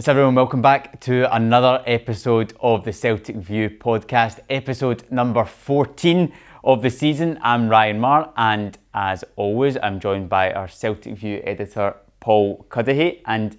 What's everyone, welcome back to another episode of the Celtic View Podcast, episode number 14 of the season. I'm Ryan Marr, and as always I'm joined by our Celtic View editor Paul Cudahy, and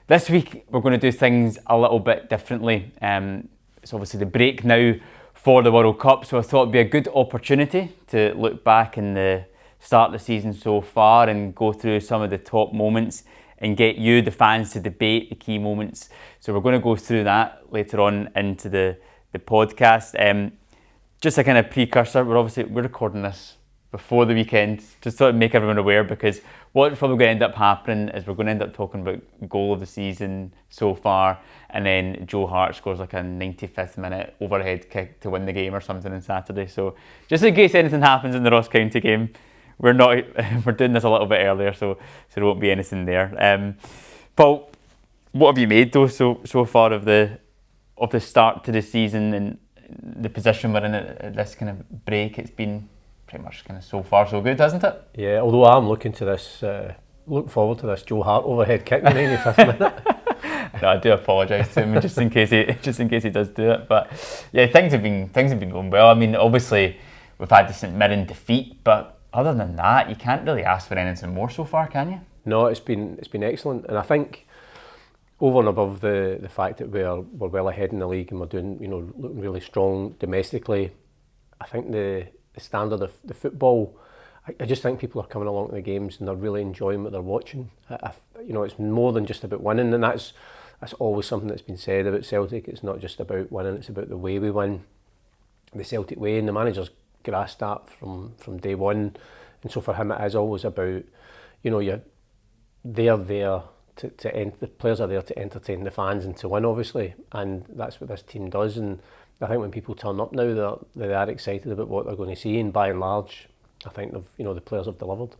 this week we're going to do things a little bit differently. It's obviously the break now for the World Cup, so I thought it'd be a good opportunity to look back in the start of the season so far and go through some of the top moments and get you, the fans, to debate the key moments. So we're going to go through that later on into the podcast. Just a kind of precursor, we're recording this before the weekend, just to make everyone aware, because what's probably going to end up happening is we're going to end up talking about goal of the season so far, and then Joe Hart scores like a 95th minute overhead kick to win the game or something on Saturday. So just in case anything happens in the Ross County game, we're doing this a little bit earlier, so there won't be anything there. Paul, what have you made though so far of the start to the season and the position we're in at this kind of break? It's been pretty much kind of so far so good, hasn't it? Yeah, although I'm looking forward to this Joe Hart overhead kick in the 95th minute. No, I do apologise to him just in case he does do it. But yeah, things have been going well. I mean, obviously we've had the St Mirren defeat, but other than that, you can't really ask for anything more so far, can you? No, it's been excellent, and I think over and above the fact that we're well ahead in the league and we're doing, looking really strong domestically, I think the standard of the football, I just think people are coming along to the games and they're really enjoying what they're watching. It's more than just about winning, and that's always something that's been said about Celtic. It's not just about winning; it's about the way we win, the Celtic way, and the manager's grasped that from day one. And so for him it is always about, they're there the players are there to entertain the fans and to win, obviously, and that's what this team does. And I think when people turn up now, they are excited about what they're going to see, and by and large I think the players have delivered.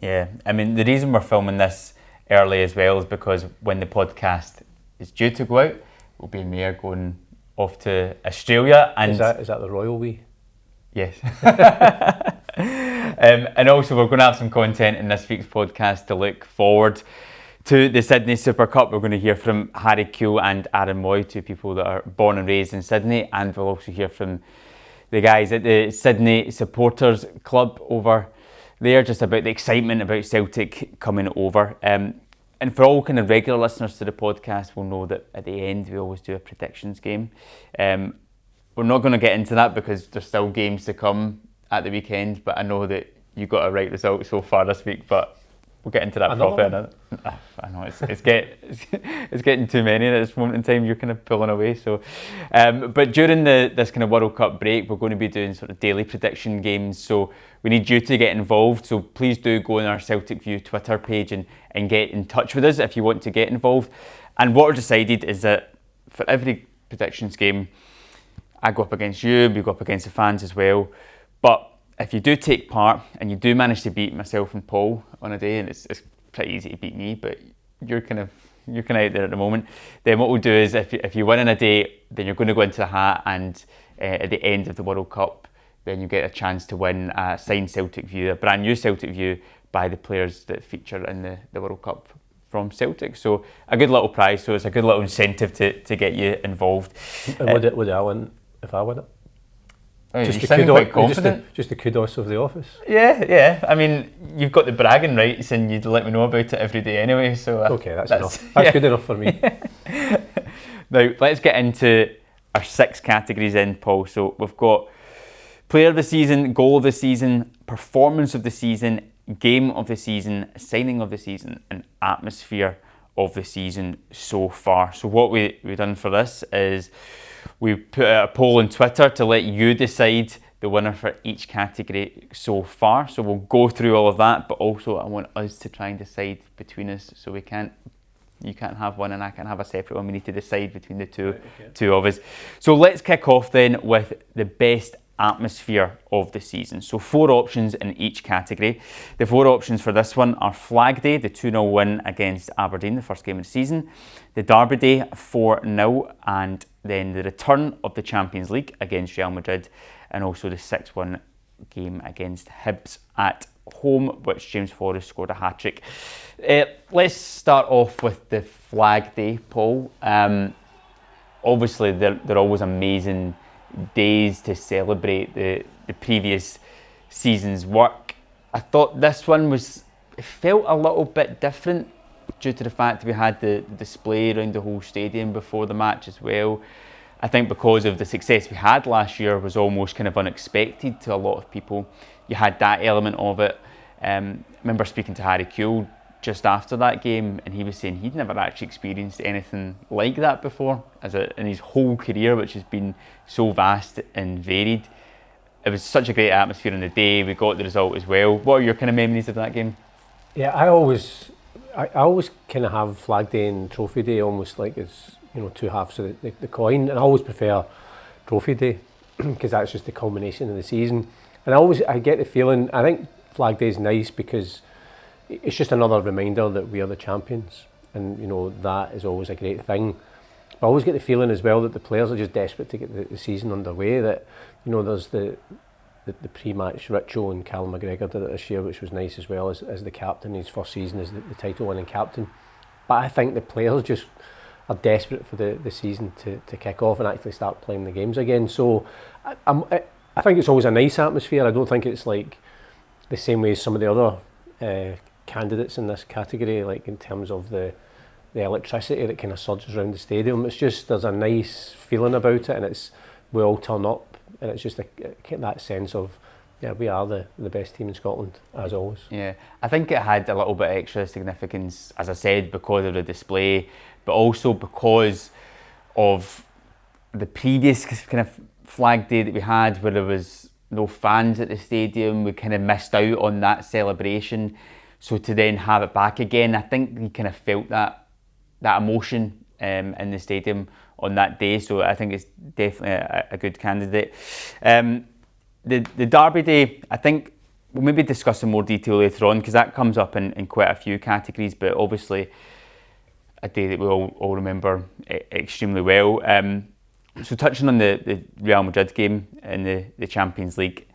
Yeah, I mean, the reason we're filming this early as well is because when the podcast is due to go out, we'll be in the air going off to Australia. And is that the royal we? Yes. And also we're going to have some content in this week's podcast to look forward to the Sydney Super Cup. We're going to hear from Harry Kewell and Aaron Mooy, two people that are born and raised in Sydney, and we'll also hear from the guys at the Sydney Supporters Club over there, just about the excitement about Celtic coming over. And for all kind of regular listeners to the podcast, will know that at the end we always do a predictions game. We're not going to get into that because there's still games to come at the weekend, but I know that you got a right result so far this week, but we'll get into that properly. I know it's getting too many at this moment in time. You're kind of pulling away. So, but during this kind of World Cup break, we're going to be doing sort of daily prediction games. So we need you to get involved. So please do go on our Celtic View Twitter page and get in touch with us if you want to get involved. And what we've decided is that for every predictions game, I go up against you, we go up against the fans as well. But if you do take part and you do manage to beat myself and Paul on a day, and it's pretty easy to beat me, but you're kind of out there at the moment, then what we'll do is if you win in a day, then you're going to go into the hat, and at the end of the World Cup, then you get a chance to win a signed Celtic View, a brand new Celtic View by the players that feature in the World Cup from Celtic. So a good little prize, so it's a good little incentive to get you involved. And would I win if I win it? Oh, just the kudos of the office. Yeah. I mean, you've got the bragging rights, and you'd let me know about it every day anyway. So okay, that's enough. That's good enough for me. Now let's get into our 6 categories in, Paul. So we've got player of the season, goal of the season, performance of the season, game of the season, signing of the season, and atmosphere of the season so far. So what we've done for this is we put out a poll on Twitter to let you decide the winner for each category so far. So we'll go through all of that, but also I want us to try and decide between us. So you can't have one and I can't have a separate one. We need to decide between the two of us. So let's kick off then with the best atmosphere of the season. So 4 options in each category. The 4 options for this one are Flag Day, the 2-0 win against Aberdeen, the first game of the season. The Derby Day, 4-0, and then the return of the Champions League against Real Madrid, and also the 6-1 game against Hibs at home, which James Forrest scored a hat-trick. Let's start off with the Flag Day, Paul. Obviously, they're always amazing days to celebrate the previous season's work. I thought this one it felt a little bit different due to the fact that we had the display around the whole stadium before the match as well. I think because of the success we had last year was almost kind of unexpected to a lot of people. You had that element of it. I remember speaking to Harry Kewell just after that game, and he was saying he'd never actually experienced anything like that before in his whole career, which has been so vast and varied. It was such a great atmosphere on the day. We got the result as well. What are your kind of memories of that game? Yeah, I always kind of have Flag Day and Trophy Day almost like it's, two halves of the coin, and I always prefer Trophy Day because that's just the culmination of the season. And I get the feeling, I think Flag Day is nice because it's just another reminder that we are the champions, and that is always a great thing. But I always get the feeling as well that the players are just desperate to get the season underway, that there's the pre-match ritual, and Callum McGregor did it this year, which was nice as well as the captain, his first season as the title winning captain. But I think the players just are desperate for the season to kick off and actually start playing the games again. So I think it's always a nice atmosphere. I don't think it's like the same way as some of the other candidates in this category, like in terms of the electricity that kind of surges around the stadium. It's just, there's a nice feeling about it, and we all turn up, and it's just that sense of, yeah, we are the best team in Scotland, as always. Yeah, I think it had a little bit extra significance, as I said, because of the display, but also because of the previous kind of Flag Day that we had, where there was no fans at the stadium. We kind of missed out on that celebration. So to then have it back again, I think we kind of felt that emotion in the stadium on that day. So I think it's definitely a good candidate. The Derby Day, I think we'll maybe discuss in more detail later on, because that comes up in quite a few categories, but obviously a day that we all remember extremely well. So touching on the Real Madrid game in the Champions League,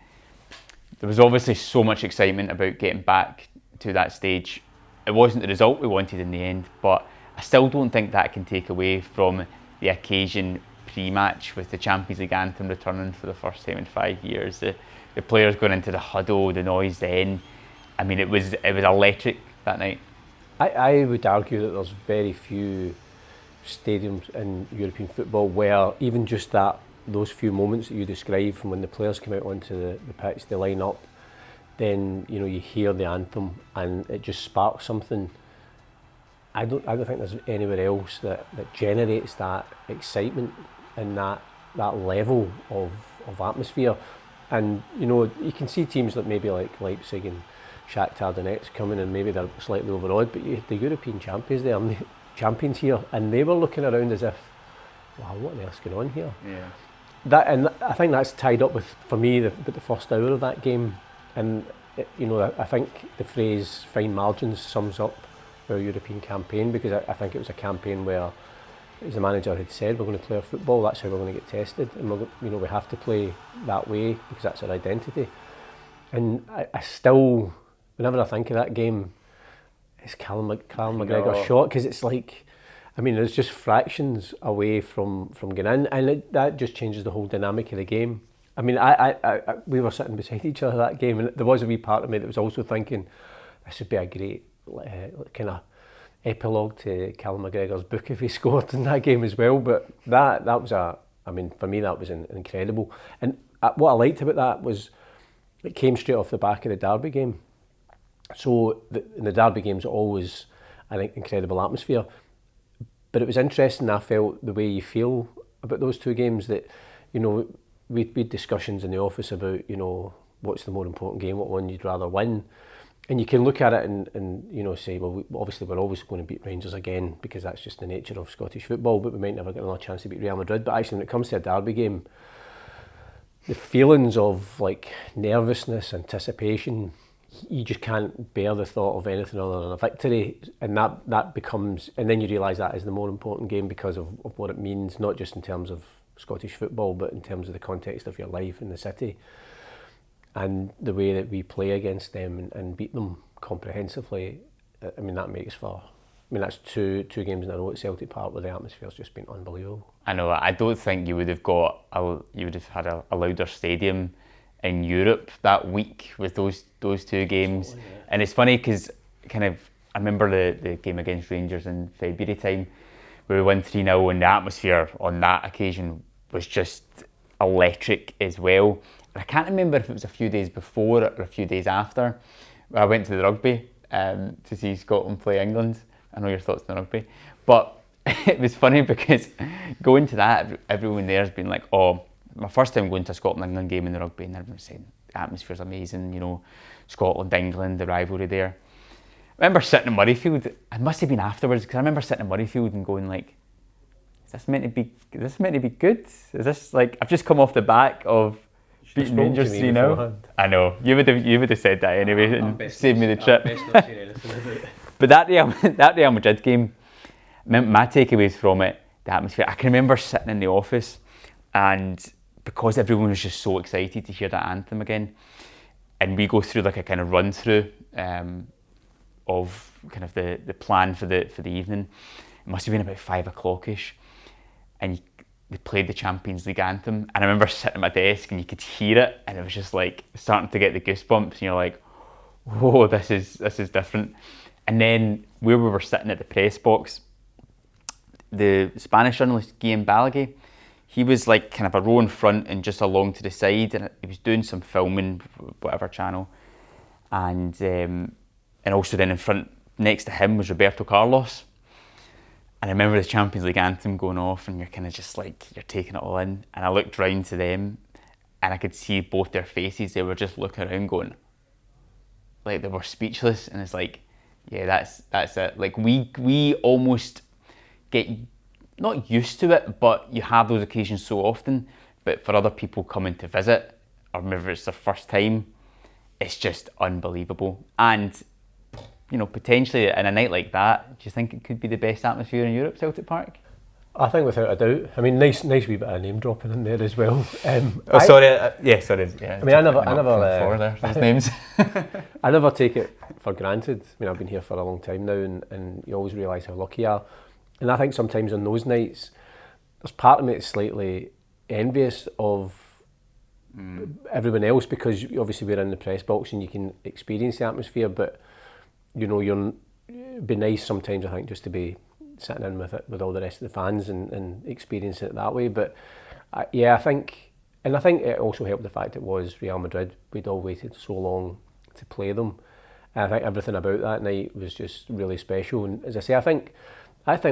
there was obviously so much excitement about getting back to that stage. It wasn't the result we wanted in the end, but I still don't think that can take away from the occasion pre-match with the Champions League anthem returning for the first time in 5 years. The players going into the huddle, the noise then. I mean, it was electric that night. I would argue that there's very few stadiums in European football where even just those few moments that you described, from when the players come out onto the pitch, they line up, then you hear the anthem and it just sparks something. I don't think there's anywhere else that generates that excitement and that level of atmosphere. And you can see teams maybe like Leipzig and Shakhtar Donetsk coming, and maybe they're slightly overawed, but the European champions there, and the champions here, and they were looking around as if, wow, what on earth's going on here? Yeah. And I think that's tied up with, for me, the first hour of that game. And I think the phrase "fine margins" sums up our European campaign, because I think it was a campaign where, as the manager had said, we're going to play our football. That's how we're going to get tested, and we have to play that way because that's our identity. And I still, whenever I think of that game, it's Callum McGregor's shot, because it's like, I mean, it's just fractions away from getting in, and that just changes the whole dynamic of the game. I mean, we were sitting beside each other that game, and there was a wee part of me that was also thinking, this would be a great kind of epilogue to Callum McGregor's book if he scored in that game as well. But that was for me, that was incredible. And what I liked about that was it came straight off the back of the Derby game. So in the Derby games, always an incredible atmosphere. But it was interesting, I felt, the way you feel about those two games, that, we'd be discussions in the office about, what's the more important game, what one you'd rather win. And you can look at it and say, well, obviously we're always going to beat Rangers again, because that's just the nature of Scottish football, but we might never get another chance to beat Real Madrid. But actually, when it comes to a Derby game, the feelings of like nervousness, anticipation, you just can't bear the thought of anything other than a victory, and that becomes, and then you realise that is the more important game because of what it means, not just in terms of Scottish football, but in terms of the context of your life in the city. and the way that we play against them and beat them comprehensively, I mean, that makes for... I mean, that's two games in a row at Celtic Park where the atmosphere's just been unbelievable. I know. I don't think you would have had a louder stadium in Europe that week with those two games. Oh, yeah. And it's funny because I remember the game against Rangers in February time where we won 3-0, and the atmosphere on that occasion was just electric as well. And I can't remember if it was a few days before or a few days after. I went to the rugby to see Scotland play England. I know your thoughts on the rugby, but it was funny because going to that, everyone there's been like, oh, my first time going to a Scotland-England game in the rugby, and everyone's saying the atmosphere's amazing, you know, Scotland-England, the rivalry there. I remember sitting in Murrayfield, it must have been afterwards, because I remember sitting in Murrayfield and going like, is this meant to be good? Is this like, I've just come off the back of beating Rangers 3-0? I know, you would have said that anyway and saved me the trip. But that Real Madrid game, my takeaways from it, the atmosphere, I can remember sitting in the office, and because everyone was just so excited to hear that anthem again, and we go through like a kind of run through of kind of the plan for the evening. It must have been about 5 o'clock-ish, and they played the Champions League anthem, and I remember sitting at my desk and you could hear it, and it was just like starting to get the goosebumps, and you're like, whoa, this is different. And then where we were sitting at the press box, the Spanish journalist Guillem Balaguer, he was like kind of a row in front and just along to the side, and he was doing some filming, whatever channel, and also then in front next to him was Roberto Carlos. And I remember the Champions League anthem going off, and you're kind of just like, you're taking it all in. And I looked round to them, and I could see both their faces. They were just looking around going, like they were speechless. And it's like, yeah, that's it. Like we almost get not used to it, but you have those occasions so often. But for other people coming to visit, or maybe it's their first time, it's just unbelievable. And you know, potentially in a night like that, do you think it could be the best atmosphere in Europe, Celtic Park? I think without a doubt. I mean, nice wee bit of name dropping in there as well. Sorry. Yeah. I mean, I never those names. I never take it for granted. I mean, I've been here for a long time now, and you always realise how lucky you are. And I think sometimes on those nights, there's part of me that's slightly envious of everyone else, because obviously we're in the press box and you can experience the atmosphere, but you know, it'd be nice sometimes, I think, just to be sitting in with it with all the rest of the fans and experiencing it that way. But yeah, I think it also helped the fact it was Real Madrid. We'd all waited so long to play them. And I think everything about that night was just really special. And as I say, I think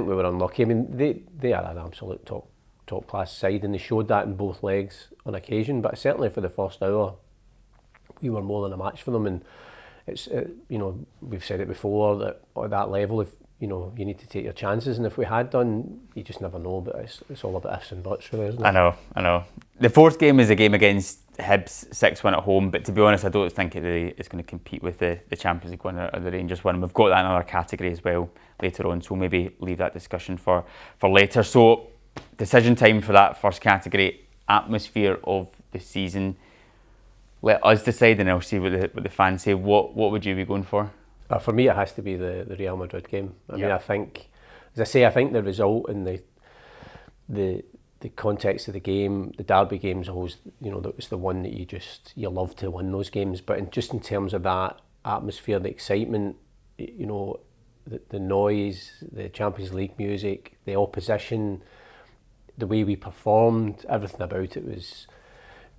we were unlucky. I mean, they are an absolute top class side, and they showed that in both legs on occasion. But certainly for the first hour, we were more than a match for them. And it's you know, we've said it before that at that level, if you know, you need to take your chances, and if we had done, you just never know. But it's all about ifs and buts, really, isn't it? I know. The fourth game is a game against Hibs, 6-1 at home. But to be honest, I don't think it really is going to compete with the Champions League one or the Rangers one. We've got that in another category as well later on, so we'll maybe leave that discussion for later. So, decision time for that first category: atmosphere of the season. Let us decide, and I'll see what the fans say. What would you be going for? For me, it has to be the Real Madrid game. I mean, I think, as I say, I think the result and the context of the game, the Derby game's always, you know, it's the one that you love to win those games. But in terms of that atmosphere, the excitement, you know, the noise, the Champions League music, the opposition, the way we performed, everything about it was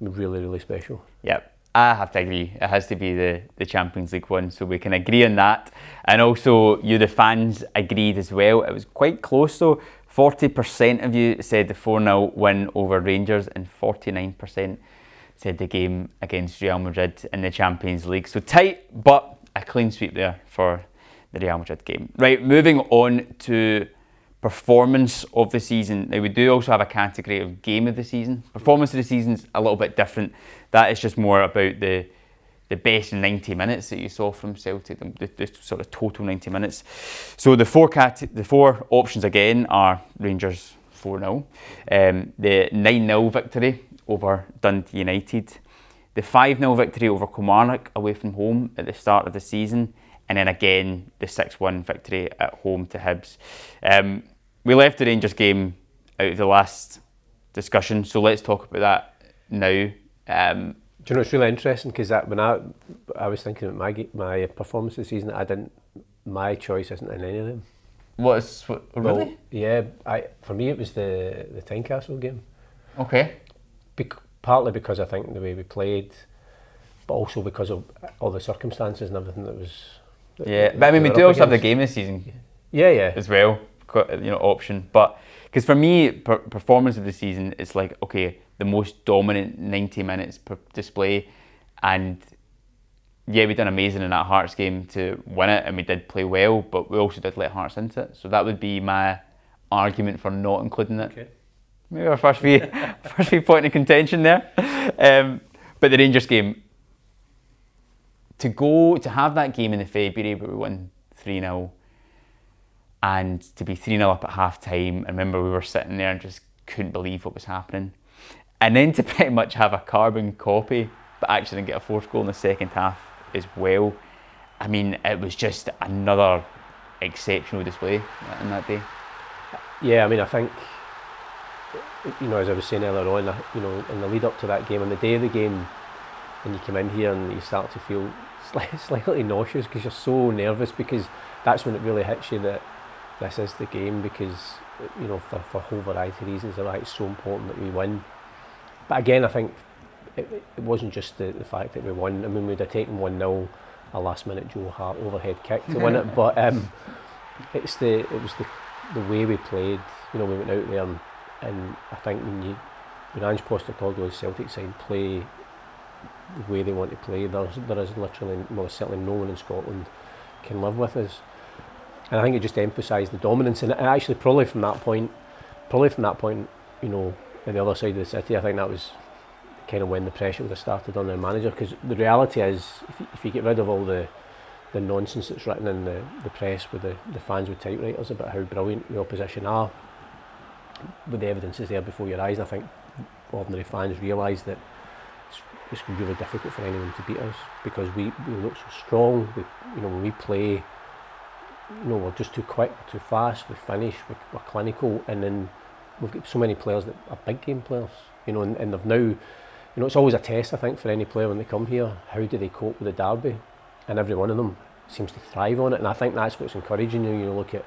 really, really special. Yep. I have to agree. It has to be the Champions League one, so we can agree on that. And also, you, the fans, agreed as well. It was quite close though. 40% of you said the 4-0 win over Rangers, and 49% said the game against Real Madrid in the Champions League. So tight, but a clean sweep there for the Real Madrid game. Right, moving on to performance of the season. Now, we do also have a category of game of the season. Performance of the season's a little bit different. That is just more about the best 90 minutes that you saw from Celtic, the sort of total 90 minutes. So the four options again are Rangers 4-0, the 9-0 victory over Dundee United, the 5-0 victory over Kilmarnock away from home at the start of the season, and then again the 6-1 victory at home to Hibs. We left the Rangers game out of the last discussion, so let's talk about that now. Do you know, it's really interesting because when I was thinking about my performance this season, my choice isn't in any of them. Really? Well, yeah, for me it was the Tynecastle game. Okay. Partly because I think the way we played, but also because of all the circumstances and everything that was. But I mean, we do also have the game this season. Yeah. As well, option. But because for me, performance of the season is like, okay, the most dominant 90 minutes per display, and yeah, we done amazing in that Hearts game to win it, and we did play well, but we also did let Hearts into it. So that would be my argument for not including it. Okay. Maybe our first wee point of contention there. But the Rangers game, to have that game in the February where we won 3-0 and to be 3-0 up at half time, I remember we were sitting there and just couldn't believe what was happening. And then to pretty much have a carbon copy, but actually get a fourth goal in the second half as well. I mean, it was just another exceptional display in that day. Yeah, I mean, I think, as I was saying earlier on, in the lead up to that game, on the day of the game, and you come in here and you start to feel slightly nauseous because you're so nervous, because that's when it really hits you that this is the game, because, for a whole variety of reasons, it's so important that we win. But again, I think it wasn't just the fact that we won. I mean, we'd have taken 1-0, a last-minute Joe Hart overhead kick to win it, but it was the way we played. We went out there and I think when Ange Postecoglou's Celtic side play the way they want to play, there is literally, certainly no one in Scotland can live with us. And I think it just emphasised the dominance, and actually probably from that point, on the other side of the city, I think that was kind of when the pressure would have started on their manager, because the reality is, if you get rid of all the nonsense that's written in the press with the fans with typewriters about how brilliant the opposition are, but the evidence is there before your eyes, and I think ordinary fans realise that it's really difficult for anyone to beat us, because we look so strong. When we play, we're just too quick, too fast, we finish, we're clinical, and then we've got so many players that are big game players, and they've now, it's always a test, I think, for any player when they come here. How do they cope with the derby? And every one of them seems to thrive on it, and I think that's what's encouraging you. You look at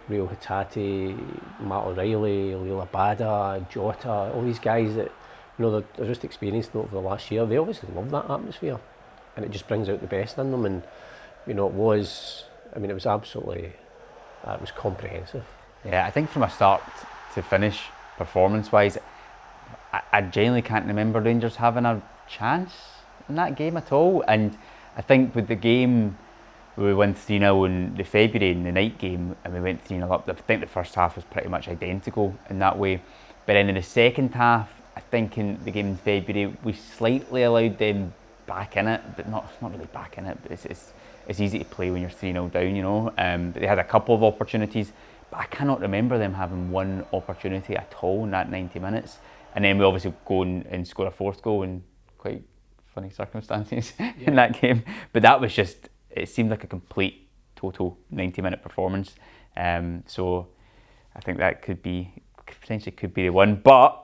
Rio Hatate, Matt O'Reilly, Lila Bada, Jota, all these guys that, they're just experienced over the last year. They obviously love that atmosphere, and it just brings out the best in them. And it was absolutely, it was comprehensive. Yeah, I think from a start to finish, performance-wise, I genuinely can't remember Rangers having a chance in that game at all. And I think with the game, we went 3-0 in the February, in the night game, and we went 3-0 up. I think the first half was pretty much identical in that way. But then in the second half, I think in the game in February, we slightly allowed them back in it, but not really back in it. But it's easy to play when you're 3-0 down, But they had a couple of opportunities, but I cannot remember them having one opportunity at all in that 90 minutes. And then we obviously go and score a fourth goal in quite funny circumstances in that game. But that was just, it seemed like a complete, total 90-minute performance. So I think that potentially could be the one. But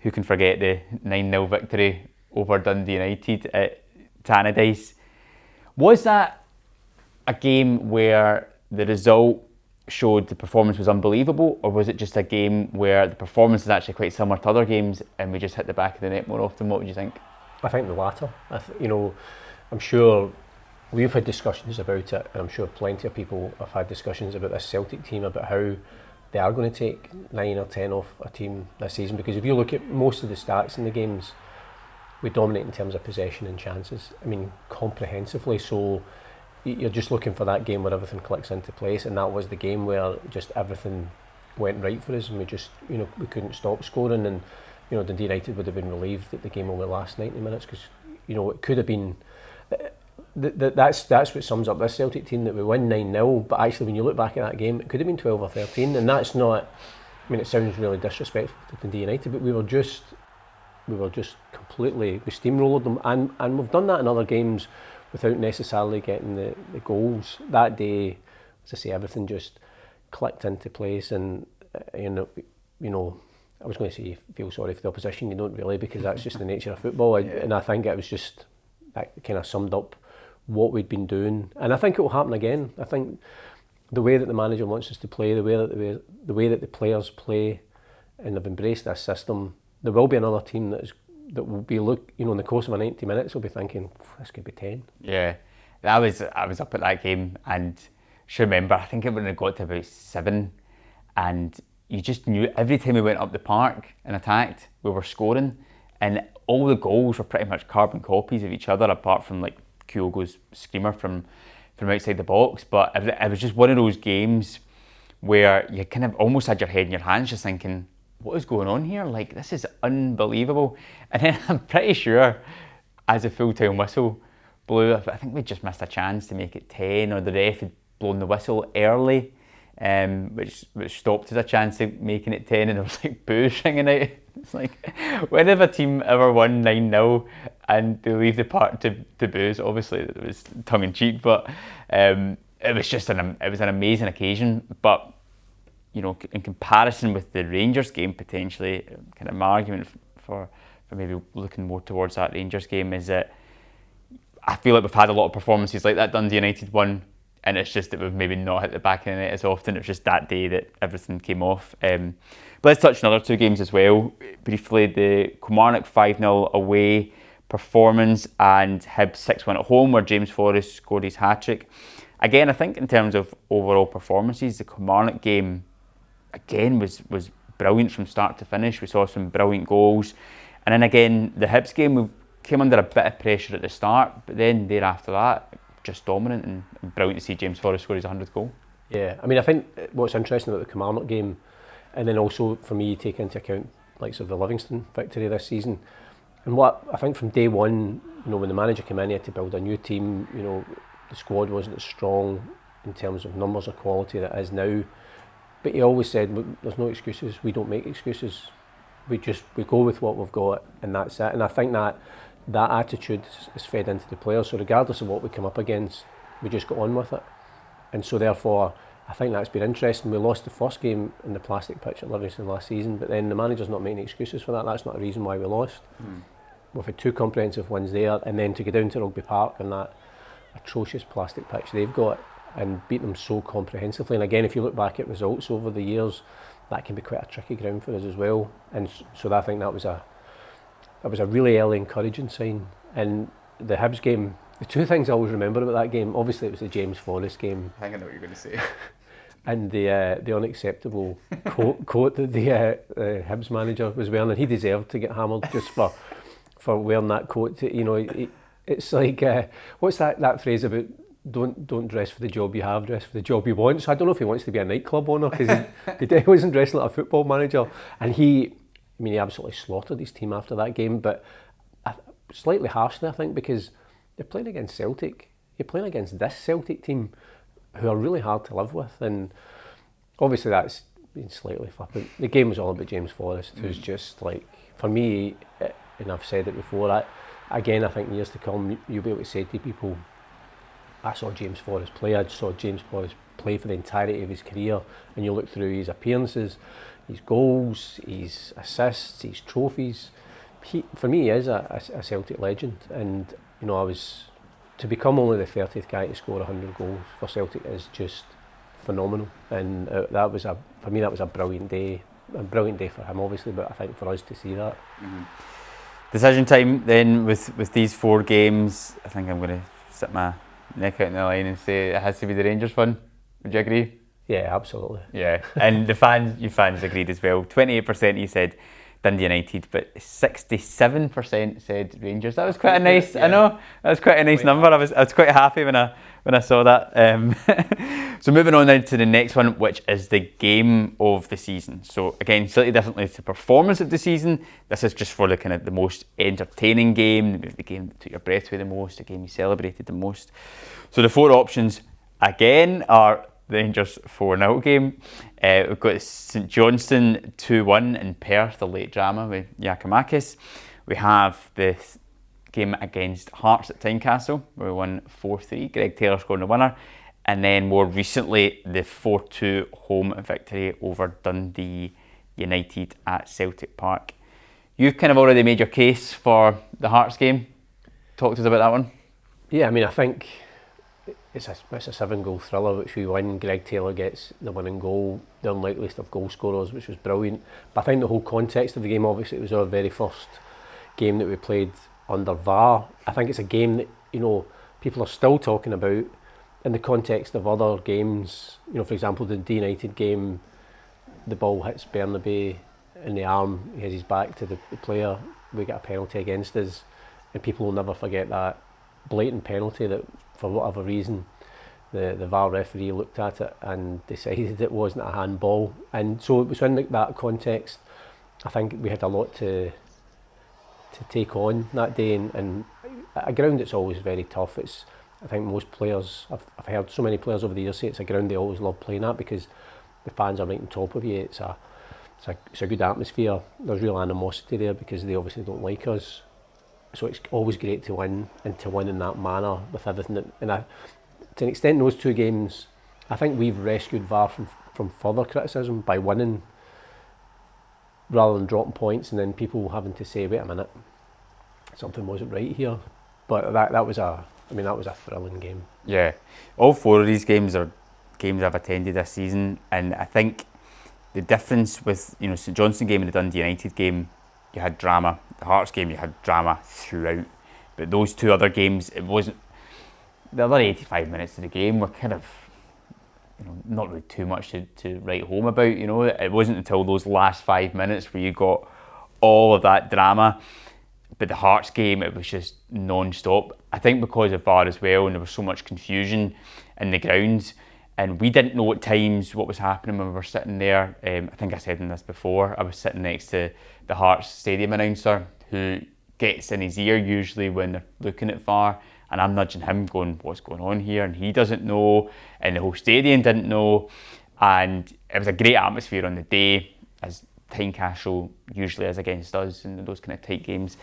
who can forget the 9-0 victory over Dundee United at Tannadice? Was that a game where the result showed the performance was unbelievable, or was it just a game where the performance is actually quite similar to other games and we just hit the back of the net more often? What would you think? I think the latter. I'm sure we've had discussions about it, and I'm sure plenty of people have had discussions about this Celtic team, about how they are going to take 9 or 10 off a team this season, because if you look at most of the stats in the games, we dominate in terms of possession and chances. I mean, comprehensively. So you're just looking for that game where everything clicks into place, and that was the game where just everything went right for us, and we just, we couldn't stop scoring, and Dundee United would have been relieved that the game only lasts 90 minutes, because it could have been. That's what sums up this Celtic team, that we win 9-0, but actually when you look back at that game, it could have been 12 or 13, and that's not. I mean, it sounds really disrespectful to Dundee United, but we were just we steamrolled them, and we've done that in other games without necessarily getting the goals. That day, as I say, everything just clicked into place, and you know, I was going to say feel sorry for the opposition. You don't really, because that's just the nature of football. And I think it was just that kind of summed up what we'd been doing, and I think it will happen again. I think the way that the manager wants us to play, the way that the players play, and they've embraced this system, there will be another team that will be in the course of 90 minutes will be thinking, this could be 10. Yeah, I was up at that game, and just remember, I think it when it got to about 7, and you just knew every time we went up the park and attacked, we were scoring, and all the goals were pretty much carbon copies of each other, apart from like Kyogo's screamer from outside the box. But it was just one of those games where you kind of almost had your head in your hands, just thinking, what is going on here? Like, this is unbelievable. And then I'm pretty sure, as the full-time whistle blew, I think we just missed a chance to make it 10, or the ref had blown the whistle early, which stopped us a chance of making it 10, and there was like boos ringing out. It's like, when have a team ever won 9-0 and they leave the park to boos? Obviously it was tongue in cheek, but it was just an amazing occasion. But you know, in comparison with the Rangers game, potentially, kind of my argument for maybe looking more towards that Rangers game is that I feel like we've had a lot of performances like that Dundee United one, and it's just that we've maybe not hit the back of the net as often. It was just that day that everything came off. But let's touch on other two games as well. Briefly, the Kilmarnock 5-0 away performance and Hibs 6-1 at home, where James Forrest scored his hat-trick. Again, I think in terms of overall performances, the Kilmarnock game, again, was brilliant from start to finish. We saw some brilliant goals. And then again, the Hibs game, we came under a bit of pressure at the start, but then thereafter that, just dominant, and brilliant to see James Forrest score his 100th goal. Yeah, I mean, I think what's interesting about the Kilmarnock game, and then also for me, you take into account likes of the Livingston victory this season, and what I think from day one, you know, when the manager came in, he had to build a new team. You know, the squad wasn't as strong in terms of numbers or quality that it is now, but he always said, there's no excuses, we don't make excuses, we go with what we've got, and that's it. And I think that attitude is fed into the players, so regardless of what we come up against, we just got on with it. And so therefore, I think that's been interesting. We lost the first game in the plastic pitch at Livingston last season, but then the manager's not making excuses for that. That's not a reason why we lost. We've had 2 comprehensive wins there, and then to go down to Rugby Park and that atrocious plastic pitch they've got and beat them so comprehensively. And again, if you look back at results over the years, that can be quite a tricky ground for us as well. And so I think that was a really early encouraging sign. And the Hibs game, the 2 things I always remember about that game, obviously it was the James Forrest game. I think I know what you're going to say. And the unacceptable coat that the Hibs manager was wearing, and he deserved to get hammered just for wearing that coat. You know, it's like, what's that phrase about, don't dress for the job you have, dress for the job you want. So I don't know if he wants to be a nightclub owner, because he wasn't dressed like a football manager. And he absolutely slaughtered his team after that game, but slightly harshly, I think, because they're playing against Celtic. You're playing against this Celtic team who are really hard to live with, and obviously that's been slightly flippant. The game was all about James Forrest, who's just like, for me, and I've said it before, I think years to come, you'll be able to say to people, I saw James Forrest play, I saw James Forrest play for the entirety of his career, and you look through his appearances, his goals, his assists, his trophies. For me, he is a Celtic legend, and you know, to become only the 30th guy to score 100 goals for Celtic is just phenomenal, and that was a brilliant day for him, obviously, but I think for us to see that. Decision time then with these 4 games. I think I'm going to sit my neck out in the line and say it has to be the Rangers one. Would you agree? Yeah, absolutely. Yeah, and you fans agreed as well. 28% you said Dundee United, but 67% said Rangers. That was quite a nice. Yeah. I know that was quite a nice number. I was quite happy when I saw that. So moving on now to the next one, which is the game of the season. So again, slightly differently to the performance of the season. This is just for the kind of the most entertaining game, the game that took your breath away the most, the game you celebrated the most. So the 4 options again are the Rangers 4-0 game. We've got St Johnstone 2-1 in Perth, the late drama with Giakoumakis. We have this game against Hearts at Tynecastle, where we won 4-3. Greg Taylor scoring the winner. And then more recently, the 4-2 home victory over Dundee United at Celtic Park. You've kind of already made your case for the Hearts game. Talk to us about that one. Yeah, I mean, I think it's a 7-goal thriller which we win. Greg Taylor gets the winning goal, the unlikeliest of goal scorers, which was brilliant. But I think the whole context of the game, obviously, it was our very first game that we played under VAR. I think it's a game that, people are still talking about in the context of other games. For example, the D United game, the ball hits Bernabei in the arm, he has his back to the player, we get a penalty against us, and people will never forget that blatant penalty that, for whatever reason, the VAR referee looked at it and decided it wasn't a handball. And so it was in that context, I think we had a lot to take on that day, and a ground that's always very tough. I think most players, I've heard so many players over the years say it's a ground they always love playing at because the fans are right on top of you. It's a good atmosphere. There's real animosity there because they obviously don't like us. So it's always great to win, and to win in that manner with everything. To an extent, those two games, I think we've rescued VAR from further criticism by winning, rather than dropping points and then people having to say, wait a minute, something wasn't right here. But that was a thrilling game. Yeah, all 4 of these games are games I've attended this season, and I think the difference with St Johnstone game and the Dundee United game, you had drama. The Hearts game, you had drama throughout. But those 2 other games, it wasn't. The other 85 minutes of the game were kind of, not really too much to write home about. It wasn't until those last 5 minutes where you got all of that drama. But the Hearts game, it was just non-stop. I think because of VAR as well, and there was so much confusion in the ground, and we didn't know at times what was happening when we were sitting there. I think I said in this before, I was sitting next to the Hearts stadium announcer who gets in his ear usually when they're looking at VAR, and I'm nudging him going, what's going on here? And he doesn't know, and the whole stadium didn't know. And it was a great atmosphere on the day, as Tynecastle usually is against us in those kind of tight games.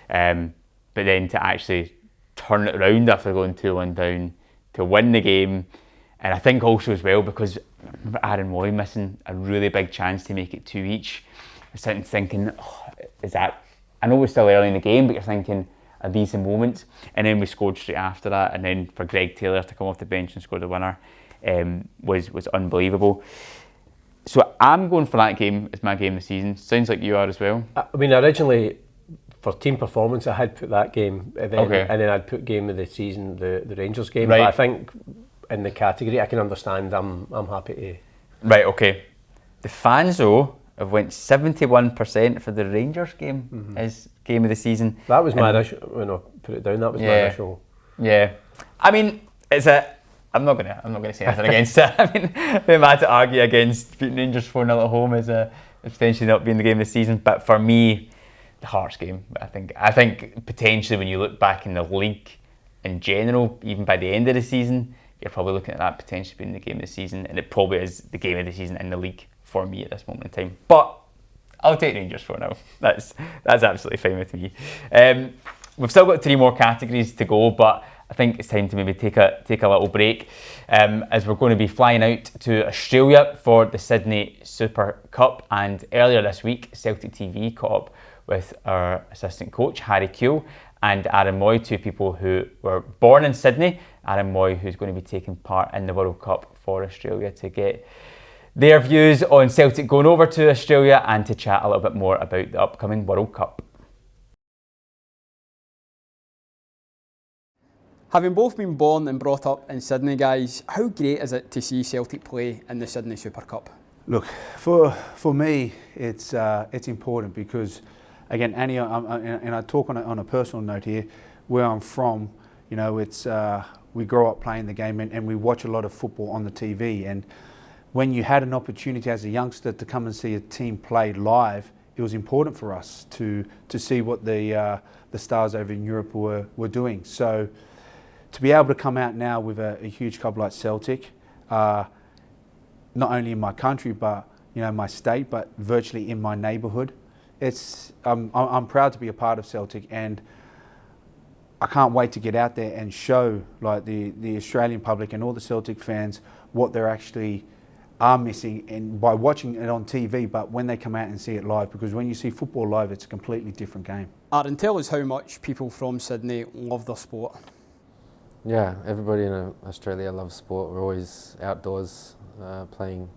But then to actually turn it around after going 2-1 down, to win the game. And I think also as well, because I remember Aaron Mooy missing a really big chance to make it 2 each. I was sitting thinking, I know we're still early in the game, but you're thinking, are these the moments? And then we scored straight after that, and then for Greg Taylor to come off the bench and score the winner was unbelievable. So I'm going for that game as my game of the season. Sounds like you are as well. I mean, originally, for team performance, I had put that game, and then I'd put game of the season, the Rangers game. Right. But I think in the category, I can understand. I'm happy to. Right. Okay. The fans though have went 71% for the Rangers game as game of the season. That was my initial. When I put it down, that was my initial. Yeah. I mean, I'm not gonna say anything against it. I mean, who am I to argue against beating Rangers 4-0 at home as potentially not being the game of the season? But for me, the Hearts game. I think potentially when you look back in the league in general, even by the end of the season, you're probably looking at that potentially being the game of the season, and it probably is the game of the season in the league for me at this moment in time. But I'll take Rangers 4-0. That's absolutely fine with me. We've still got 3 more categories to go, but I think it's time to maybe take a little break, as we're going to be flying out to Australia for the Sydney Super Cup. And earlier this week, Celtic TV caught up with our assistant coach, Harry Kewell, and Aaron Mooy, 2 people who were born in Sydney. Aaron Mooy, who's going to be taking part in the World Cup for Australia, to get their views on Celtic going over to Australia and to chat a little bit more about the upcoming World Cup. Having both been born and brought up in Sydney, guys, how great is it to see Celtic play in the Sydney Super Cup? Look, for me, it's important because, again, Annie, and I talk on a personal note here, where I'm from, it's we grow up playing the game and we watch a lot of football on the TV. And when you had an opportunity as a youngster to come and see a team play live, it was important for us to see what the stars over in Europe were doing. So to be able to come out now with a huge club like Celtic, not only in my country but my state, but virtually in my neighbourhood, I'm proud to be a part of Celtic, and I can't wait to get out there and show like the Australian public and all the Celtic fans what they're actually are missing, and by watching it on TV, but when they come out and see it live, because when you see football live, it's a completely different game. Aaron, tell us how much people from Sydney love their sport. Yeah, everybody in Australia loves sport. We're always outdoors playing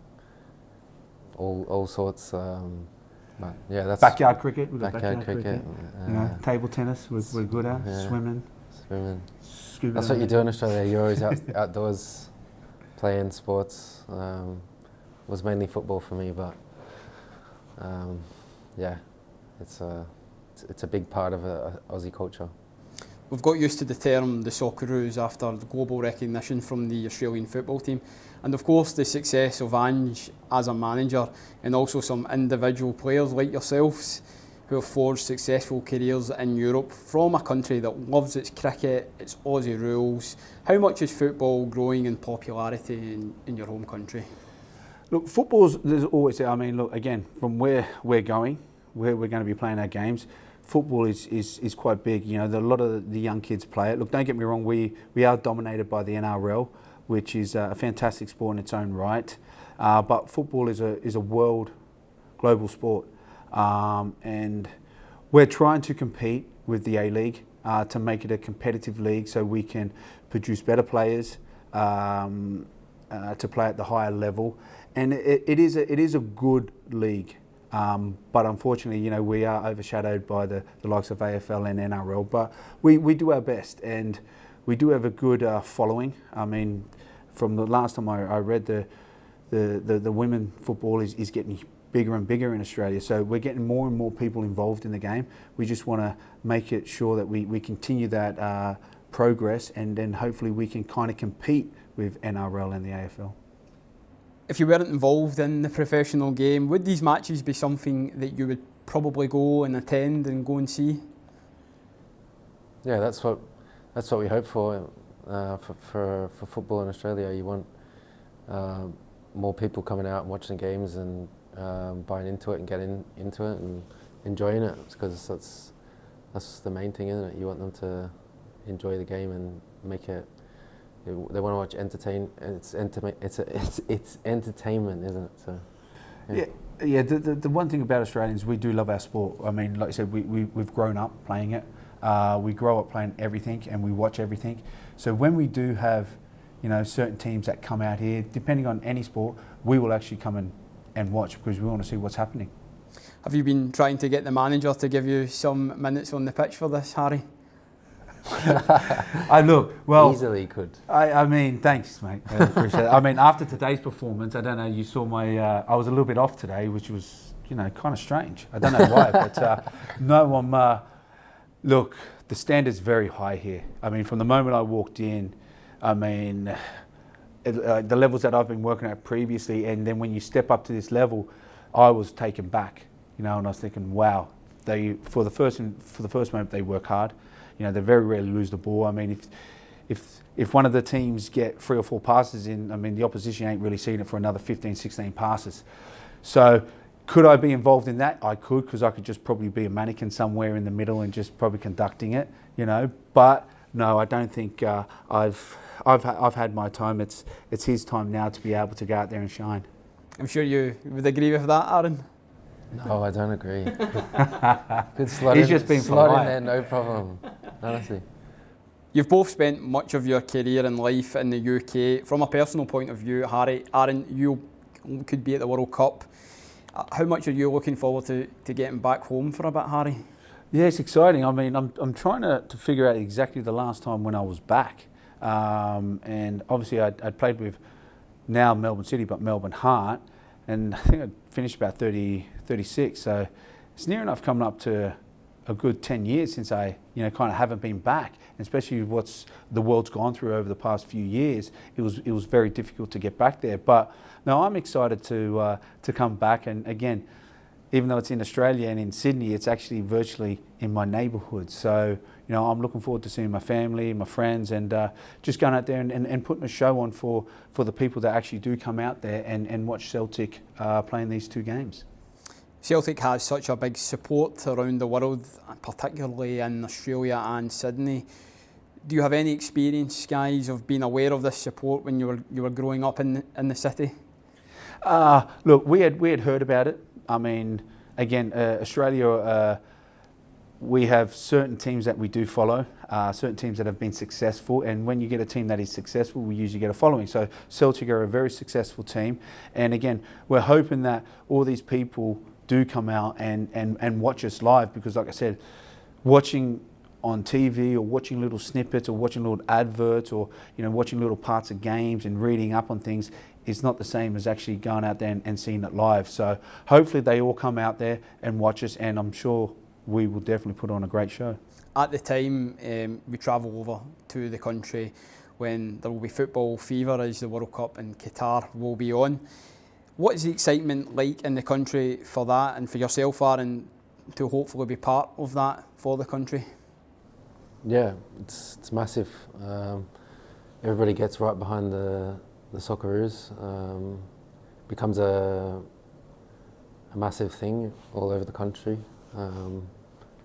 all sorts. But yeah, that's Backyard cricket. We've got backyard cricket. You know, table tennis. We're good at swimming. Scuba That's what you do in Australia. You're always outdoors playing sports. Was mainly football for me, but yeah, it's a big part of Aussie culture. We've got used to the term the Socceroos after the global recognition from the Australian football team, and of course the success of Ange as a manager, and also some individual players like yourselves who have forged successful careers in Europe from a country that loves its cricket, its Aussie rules. How much is football growing in popularity in your home country? Look, football's, there's always, I mean, look, again, from where we're going, where we're going to be playing our games, football is quite big. You know, a lot of the young kids play it. Look, don't get me wrong, we are dominated by the NRL, which is a fantastic sport in its own right. But football is a world, global sport. And we're trying to compete with the A-League to make it a competitive league so we can produce better players to play at the higher level. And it is a good league. But unfortunately, you know, we are overshadowed by the likes of AFL and NRL. But we do our best, and we do have a good following. I mean, from the last time I read, the women football is getting bigger and bigger in Australia. So we're getting more and more people involved in the game. We just want to make it sure that we continue that progress, and then hopefully we can kind of compete with NRL and the AFL. If you weren't involved in the professional game, would these matches be something that you would probably go and attend and go and see? Yeah, that's what we hope for football in Australia. You want more people coming out and watching games and buying into it and getting into it and enjoying it, because that's the main thing, isn't it? You want them to enjoy the game and make it. They want to watch entertain. It's entertainment, isn't it? So, yeah. The one thing about Australians, we do love our sport. I mean, like I said, we've grown up playing it. We grow up playing everything, and we watch everything. So when we do have, you know, certain teams that come out here, depending on any sport, we will actually come and watch, because we want to see what's happening. Have you been trying to get the manager to give you some minutes on the pitch for this, Harry? Easily could. I mean, thanks, mate. I appreciate it. I mean, after today's performance, I don't know, you saw my, I was a little bit off today, which was, you know, kind of strange. I don't know why, but no, look, the standard's very high here. I mean, from the moment I walked in, I mean, the levels that I've been working at previously, and then when you step up to this level, I was taken back, you know, and I was thinking, wow, for the first moment they work hard. You know, they very rarely lose the ball. I mean, if one of the teams get 3 or 4 passes in, I mean, the opposition ain't really seeing it for another 15, 16 passes. So could I be involved in that? I could, because I could just probably be a mannequin somewhere in the middle and just probably conducting it, you know. But no, I don't think I've had my time. It's his time now to be able to go out there and shine. I'm sure you would agree with that, Aaron. No, I don't agree. Good slot. He's just been slot in there, no problem. Honestly. You've both spent much of your career and life in the UK. From a personal point of view, Harry, Aaron, you could be at the World Cup. How much are you looking forward to getting back home for a bit, Harry? Yeah, it's exciting. I mean, I'm trying to figure out exactly the last time when I was back. And obviously I'd played with now Melbourne City, but Melbourne Heart. And I think I'd finished about 36. So it's near enough coming up to a good 10 years since I, you know, kind of haven't been back. And especially what's the world's gone through over the past few years, it was very difficult to get back there. But no, I'm excited to come back. And again, even though it's in Australia and in Sydney, it's actually virtually in my neighbourhood. So, you know, I'm looking forward to seeing my family, my friends, and just going out there and putting a show on for the people that actually do come out there and watch Celtic playing these 2 games. Celtic has such a big support around the world, particularly in Australia and Sydney. Do you have any experience, guys, of being aware of this support when you were growing up in the city? Look, we had heard about it. I mean, again, Australia, we have certain teams that we do follow, certain teams that have been successful, and when you get a team that is successful, we usually get a following. So Celtic are a very successful team, and again, we're hoping that all these people do come out and watch us live, because like I said, watching on TV or watching little snippets or watching little adverts or watching little parts of games and reading up on things is not the same as actually going out there and seeing it live. So hopefully they all come out there and watch us, and I'm sure we will definitely put on a great show. At the time we travel over to the country when there will be football fever, as the World Cup in Qatar will be on. What is the excitement like in the country for that, and for yourself, Aaron, to hopefully be part of that for the country? Yeah, it's massive. Everybody gets right behind the Socceroos. Becomes a massive thing all over the country.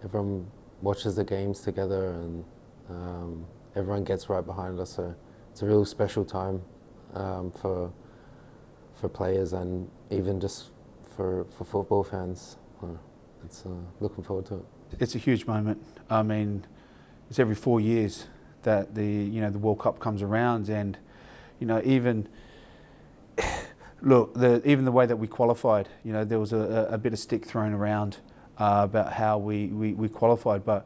Everyone watches the games together, and everyone gets right behind us. So it's a real special time for players, and even just for football fans. It's looking forward to it. It's a huge moment. I mean, it's every 4 years that the World Cup comes around, and even look, even the way that we qualified, there was a bit of stick thrown around about how we qualified, but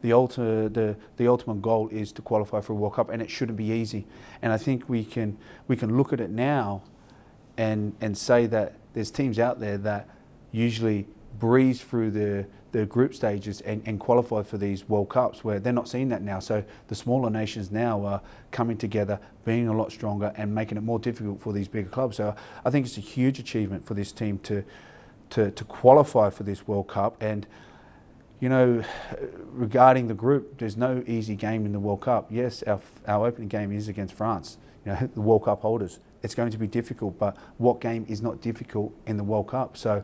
the ultimate goal is to qualify for a World Cup, and it shouldn't be easy. And I think we can look at it now and say that there's teams out there that usually breeze through the group stages and qualify for these World Cups, where they're not seeing that now. So the smaller nations now are coming together, being a lot stronger, and making it more difficult for these bigger clubs. So I think it's a huge achievement for this team to qualify for this World Cup. And regarding the group, there's no easy game in the World Cup. Yes, our opening game is against France, the World Cup holders. It's going to be difficult, but what game is not difficult in the World Cup? So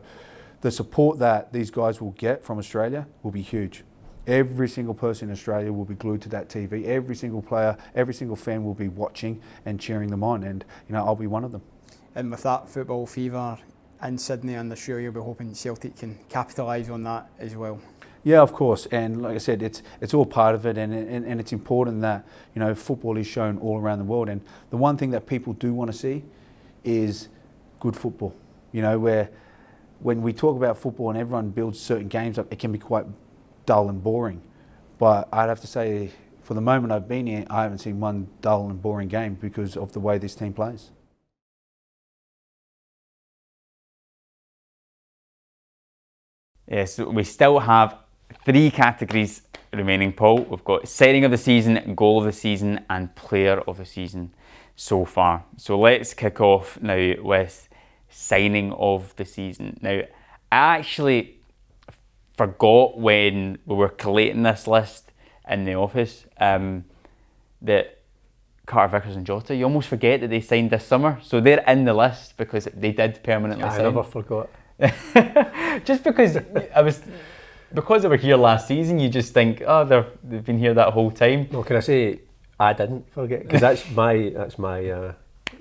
the support that these guys will get from Australia will be huge. Every single person in Australia will be glued to that TV. Every single player, every single fan will be watching and cheering them on, and I'll be one of them. And with that football fever in Sydney and Australia, we're hoping Celtic can capitalise on that as well. Yeah, of course, and like I said, it's all part of it, and it's important that football is shown all around the world. And the one thing that people do want to see is good football. Where when we talk about football and everyone builds certain games up, it can be quite dull and boring. But I'd have to say, for the moment I've been here, I haven't seen one dull and boring game because of the way this team plays. Yes, we still have 3 categories remaining, Paul. We've got signing of the season, goal of the season, and player of the season so far. So let's kick off now with signing of the season. Now, I actually forgot when we were collating this list in the office that Carter-Vickers and Jota, you almost forget that they signed this summer. So they're in the list because they did permanently sign. I never forgot. Just because they were here last season, you just think, they've been here that whole time. No, can I say I didn't forget, because that's my.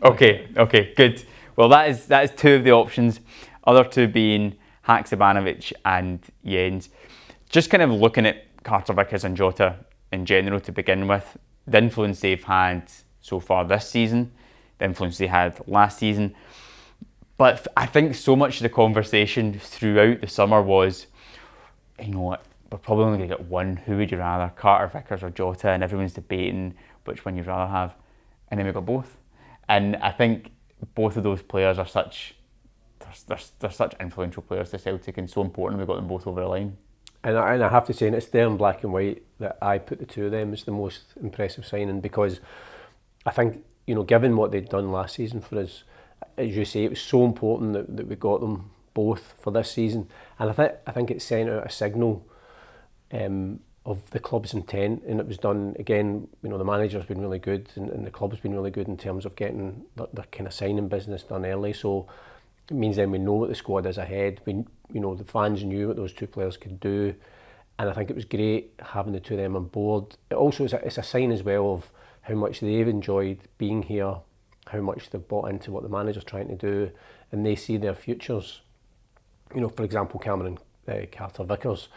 Okay, good. Well, that is 2 of the options. Other 2 being Haksabanovic and Jens. Just kind of looking at Carter-Vickers and Jota in general to begin with, the influence they've had so far this season, the influence they had last season. But I think so much of the conversation throughout the summer was, we're probably only going to get one. Who would you rather, Carter-Vickers or Jota? And everyone's debating which one you'd rather have. And then we got both. And I think both of those players are they're such influential players to Celtic, and so important we got them both over the line. And I have to say, and it's there in black and white, that I put the 2 of them as the most impressive signing, because I think, given what they'd done last season for us, as you say, it was so important that we got them both for this season. And I think it sent out a signal of the club's intent, and it was done, again, the manager's been really good, and the club's been really good in terms of getting their kind of signing business done early. So It means then we know what the squad is ahead. The fans knew what those two players could do, and I think it was great having the two of them on board. It also it's a sign as well of how much they've enjoyed being here, how much they've bought into what the manager's trying to do, and they see their futures. For example, Cameron Carter-Vickers,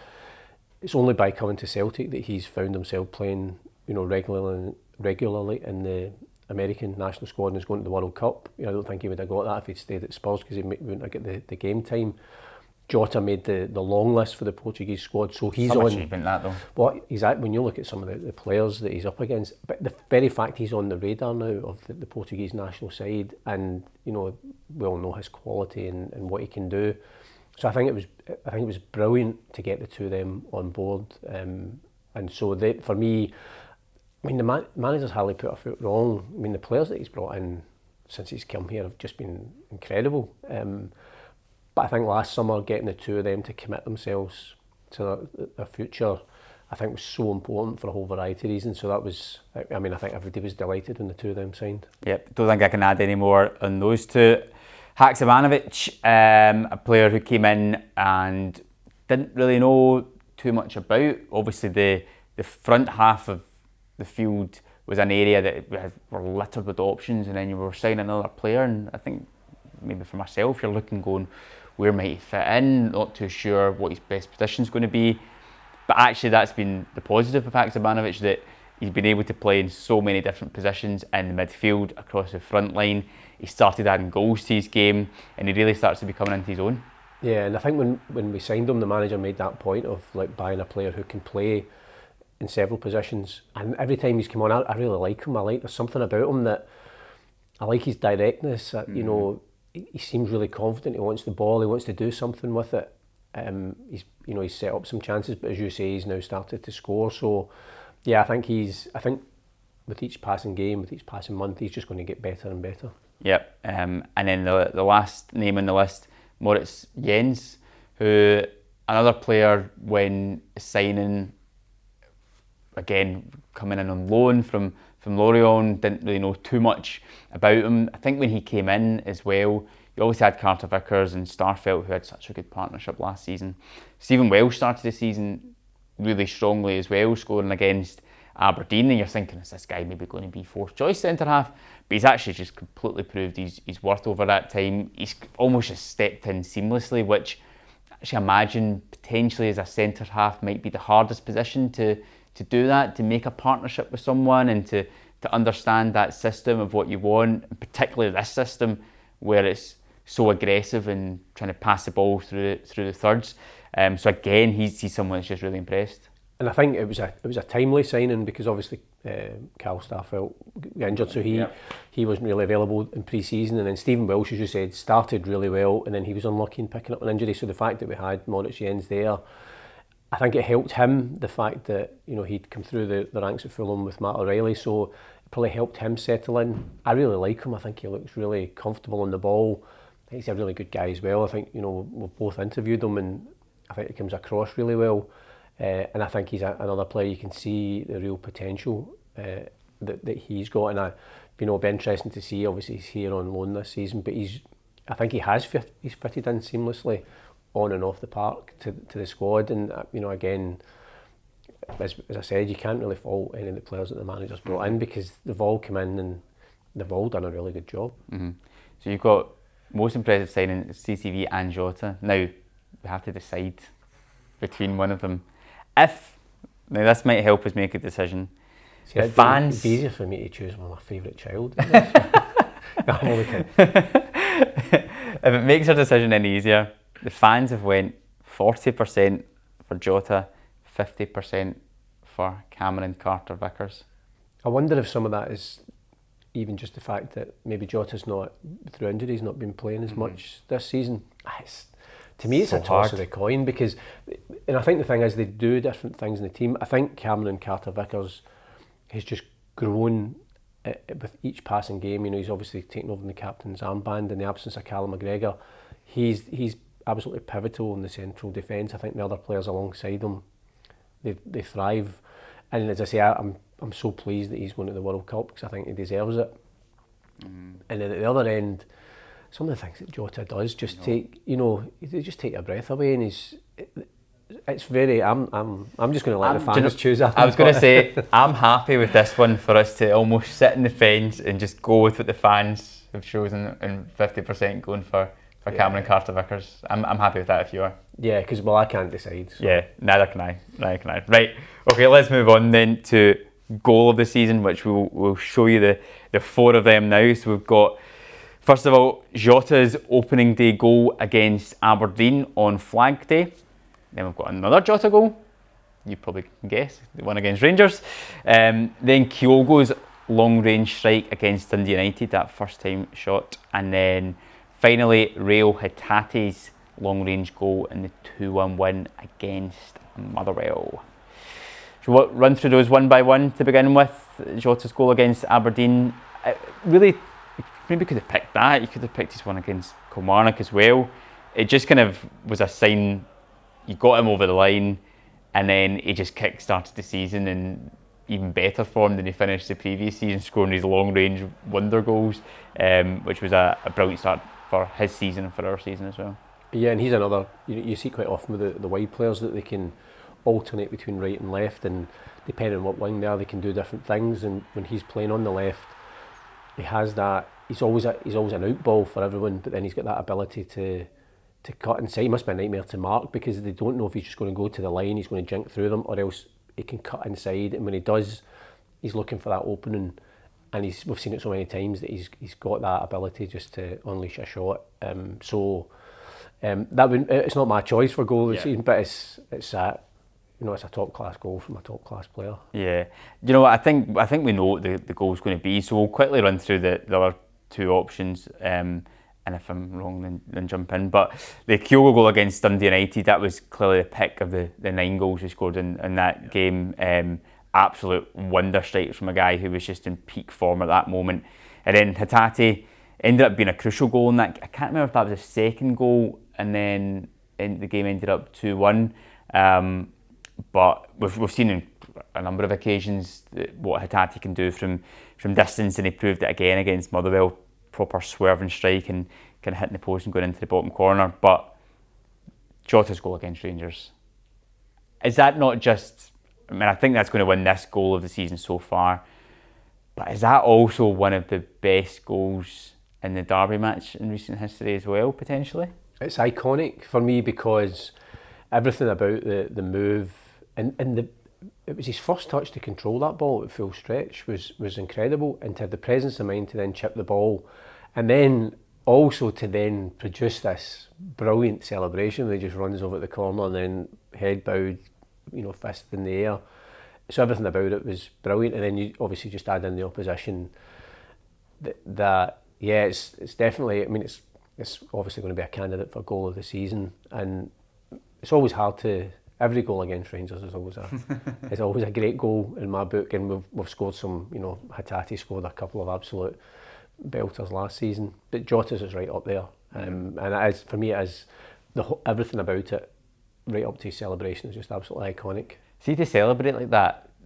it's only by coming to Celtic that he's found himself playing, regularly in the American national squad and is going to the World Cup. I don't think he would have got that if he'd stayed at Spurs, because he wouldn't have got the game time. Jota made the long list for the Portuguese squad, so he's on. Achievement that though. Well, exactly. When you look at some of the players that he's up against, but the very fact he's on the radar now of the Portuguese national side, and we all know his quality and what he can do. So I think it was brilliant to get the two of them on board, and so for me, the manager's hardly put a foot wrong. The players that he's brought in since he's come here have just been incredible. But I think last summer, getting the two of them to commit themselves to their future, I think was so important for a whole variety of reasons. So that was, I think everybody was delighted when the two of them signed. Yep, don't think I can add any more on those two. Haksabanovic, a player who came in and didn't really know too much about. Obviously, the front half of the field was an area that were littered with options, and then you were signing another player, and I think maybe for myself, you're looking going, where might he fit in? Not too sure what his best position is going to be. But actually, that's been the positive of Haksabanovic, that he's been able to play in so many different positions in the midfield, across the front line. He started adding goals to his game, and he really starts to be coming into his own. Yeah, and I think when we signed him, the manager made that point of buying a player who can play in several positions. And every time he's come on, I really like him. There's something about him that I like his directness. He seems really confident. He wants the ball. He wants to do something with it. He's set up some chances, but as you say, he's now started to score. So, yeah, I think with each passing game, with each passing month, he's just going to get better and better. Yep. And then the last name on the list, Moritz Jens, who another player when signing, again coming in on loan from Lorient, didn't really know too much about him. I think when he came in as well, you always had Carter-Vickers and Starfelt, who had such a good partnership last season. Stephen Welsh started the season really strongly as well, scoring against Aberdeen, and you're thinking, is this guy maybe going to be fourth choice centre half? But he's actually just completely proved his worth over that time. He's almost just stepped in seamlessly, which I actually imagine potentially as a centre half might be the hardest position to do that, to make a partnership with someone and to understand that system of what you want, and particularly this system where it's so aggressive and trying to pass the ball through the thirds. So again, he's someone that's just really impressed. And I think it was a timely signing, because obviously Carl Starfelt got injured, so he wasn't really available in pre-season, and then Stephen Welsh, as you said, started really well, and then he was unlucky in picking up an injury. So the fact that we had Moritz Jens there, I think it helped him, the fact that he'd come through the ranks at Fulham with Matt O'Reilly, so it probably helped him settle in. I really like him. I think he looks really comfortable on the ball. I think he's a really good guy as well. I think we've both interviewed him, and I think he comes across really well. And I think he's another player you can see the real potential that he's got, and it'll be interesting to see. Obviously, he's here on loan this season, but I think he's fitted in seamlessly on and off the park to the squad. And again, as I said, you can't really fault any of the players that the manager's brought in, because they've all come in and they've all done a really good job. Mm-hmm. So you've got most impressive signing CCV and Jota. Now we have to decide between one of them. Now this might help us make a decision. See, the fans. It'd be easier for me to choose my favourite child. No, I'm only kidding. If it makes our decision any easier, the fans have went 40% for Jota, 50% for Cameron Carter-Vickers. I wonder if some of that is even just the fact that maybe Jota's not, through injuries, not been playing as much this season. To me, it's so a toss of the coin, because, and I think the thing is, they do different things in the team. I think Cameron Carter-Vickers has just grown with each passing game. He's obviously taken over the captain's armband in the absence of Callum McGregor. He's absolutely pivotal in the central defence. I think the other players alongside him, they thrive. And as I say, I'm so pleased that he's going to the World Cup, because I think he deserves it. And then at the other end, some of the things that Jota does just take, they just take your breath away, and it's very. I'm just going to let the fans choose that. I was going to say, I'm happy with this one for us to almost sit in the fence and just go with what the fans have chosen, and 50% going for Cameron Carter-Vickers. I'm happy with that if you are. Yeah, because I can't decide. So. Yeah, neither can I. Right, okay, let's move on then to goal of the season, which we'll show you the 4 of them now. So we've got, first of all, Jota's opening day goal against Aberdeen on Flag Day. Then we've got another Jota goal. You probably can guess, the one against Rangers. Then Kyogo's long-range strike against Dundee United, that first-time shot. And then finally, Real Hatate's long-range goal in the 2-1 win against Motherwell. So we'll run through those one by one to begin with. Jota's goal against Aberdeen. Really, maybe could have picked that. You could have picked his one against Kilmarnock as well. It just kind of was a sign. You got him over the line, and then he just kick-started the season in even better form than he finished the previous season, scoring these long-range wonder goals, which was a brilliant start for his season and for our season as well. Yeah, and he's another, you see quite often with the wide players that they can alternate between right and left, and depending on what wing they are, they can do different things. And when he's playing on the left, he has that, he's always an out ball for everyone, but then he's got that ability to cut inside. It must be a nightmare to mark, because they don't know if he's just going to go to the line, he's going to jink through them, or else he can cut inside. And when he does, he's looking for that opening, and we've seen it so many times that he's got that ability just to unleash a shot. It's not my choice for goal this season, but it's a top class goal from a top class player. Yeah, you know what, I think we know what the goal's going to be, so we'll quickly run through the other 2 options. And if I'm wrong, then jump in. But the Kyogo goal against Dundee United, that was clearly the pick of the 9 goals he scored in that game. Absolute wonder strike from a guy who was just in peak form at that moment. And then Hatate ended up being a crucial goal in that. I can't remember if that was a second goal, and then the game ended up 2-1. But we've seen in a number of occasions what Hatate can do from distance, and he proved it again against Motherwell. Proper swerving strike and kind of hitting the post and going into the bottom corner. But Jota's goal against Rangers, is that not just, I think that's going to win this goal of the season so far, but is that also one of the best goals in the Derby match in recent history as well, potentially? It's iconic for me because everything about the move and it was his first touch to control that ball at full stretch was incredible, and to have the presence of mind to then chip the ball, and then also to then produce this brilliant celebration where he just runs over at the corner and then head bowed, fist in the air. So everything about it was brilliant, and then you obviously just add in the opposition. It's definitely. It's obviously going to be a candidate for goal of the season, and it's always hard to. Every goal against Rangers is always a great goal in my book, and we've scored some. Hatate scored a couple of absolute belters last season, but Jota's is right up there, and it is, for me, it is everything about it, right up to his celebration, is just absolutely iconic. See, to celebrate like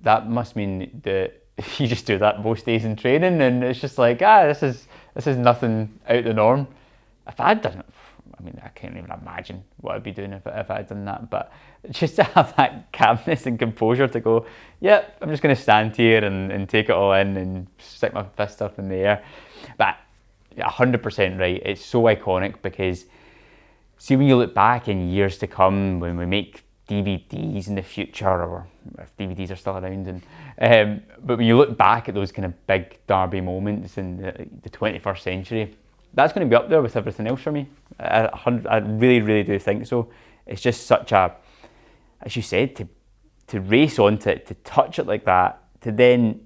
that must mean that you just do that most days in training, and it's just like this is nothing out of the norm. If I'd done it, I can't even imagine what I'd be doing if I had done that, but just to have that calmness and composure to go, I'm just going to stand here and take it all in and stick my fist up in the air. But 100% right, it's so iconic, because see, when you look back in years to come, when we make DVDs in the future, or if DVDs are still around, but when you look back at those kind of big Derby moments in the 21st century, that's going to be up there with everything else for me. I really, really do think so. It's just such a, as you said, to race onto it, to touch it like that, to then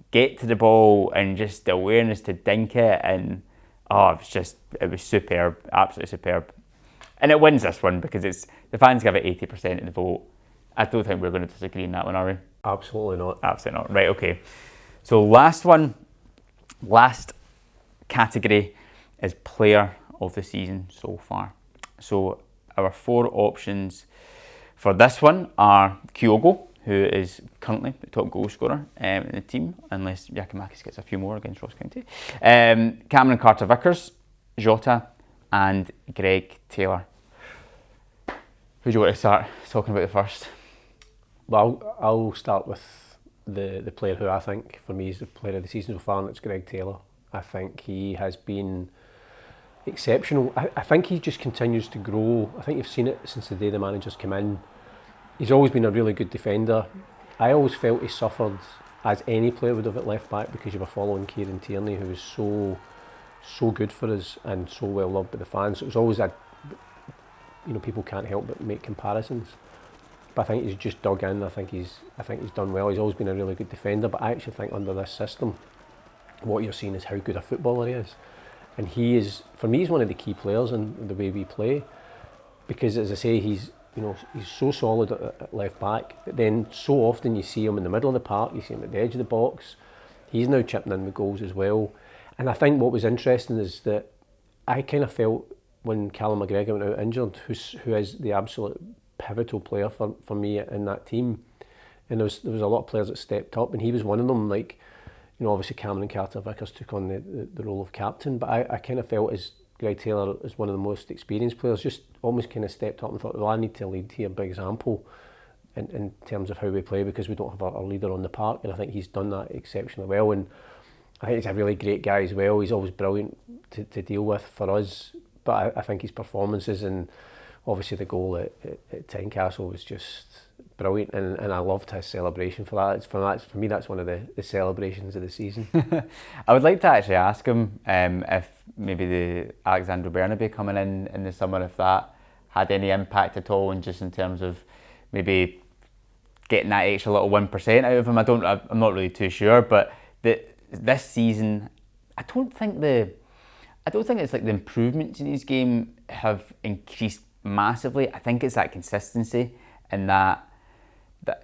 get to the ball and just the awareness to dink it, and it was superb, absolutely superb. And it wins this one because the fans give it 80% of the vote. I don't think we're going to disagree on that one, are we? Absolutely not. Absolutely not. Right, okay. So last category is player of the season so far. So our 4 options for this one are Kyogo, who is currently the top goal scorer in the team, unless Giakoumakis gets a few more against Ross County. Cameron Carter-Vickers, Jota and Greg Taylor. Who do you want to start talking about the first? Well, I'll start with the player who I think, for me, is the player of the season so far, and it's Greg Taylor. I think he has been exceptional. I think he just continues to grow. I think you've seen it since the day the managers come in. He's always been a really good defender. I always felt he suffered, as any player would have, at left back, because you were following Kieran Tierney, who was so good for us and so well loved by the fans. So it was always people can't help but make comparisons. But I think he's just dug in. I think he's done well. He's always been a really good defender. But I actually think under this system, what you're seeing is how good a footballer he is. And he is, for me, he's one of the key players in the way we play. Because, as I say, he's so solid at left back. But then so often you see him in the middle of the park, you see him at the edge of the box. He's now chipping in with goals as well. And I think what was interesting is that I kind of felt when Callum McGregor went out injured, who is the absolute pivotal player for me in that team. And there was a lot of players that stepped up, and he was one of them. Like, obviously Cameron Carter-Vickers took on the role of captain, but I kind of felt as Greg Taylor is one of the most experienced players, just almost kind of stepped up and thought, well, I need to lead here by example in terms of how we play, because we don't have a leader on the park, and I think he's done that exceptionally well. And I think he's a really great guy as well. He's always brilliant to deal with for us, but I think his performances, and obviously the goal at Tynecastle was just brilliant, and I loved his celebration for that. For me, that's one of the celebrations of the season. I would like to actually ask him if maybe the Alexandra Burnaby coming in the summer, if that had any impact at all, and just in terms of maybe getting that extra little 1% out of him. I'm not really too sure, but this season, I don't think it's like the improvements in his game have increased massively. I think it's that consistency, and that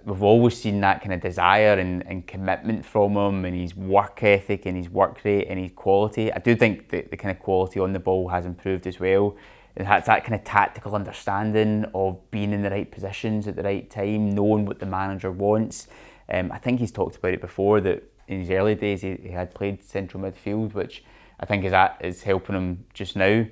we've always seen that kind of desire and commitment from him, and his work ethic and his work rate and his quality. I do think the kind of quality on the ball has improved as well. It has that kind of tactical understanding of being in the right positions at the right time, knowing what the manager wants. I think he's talked about it before, that in his early days he had played central midfield, which I think is helping him just now.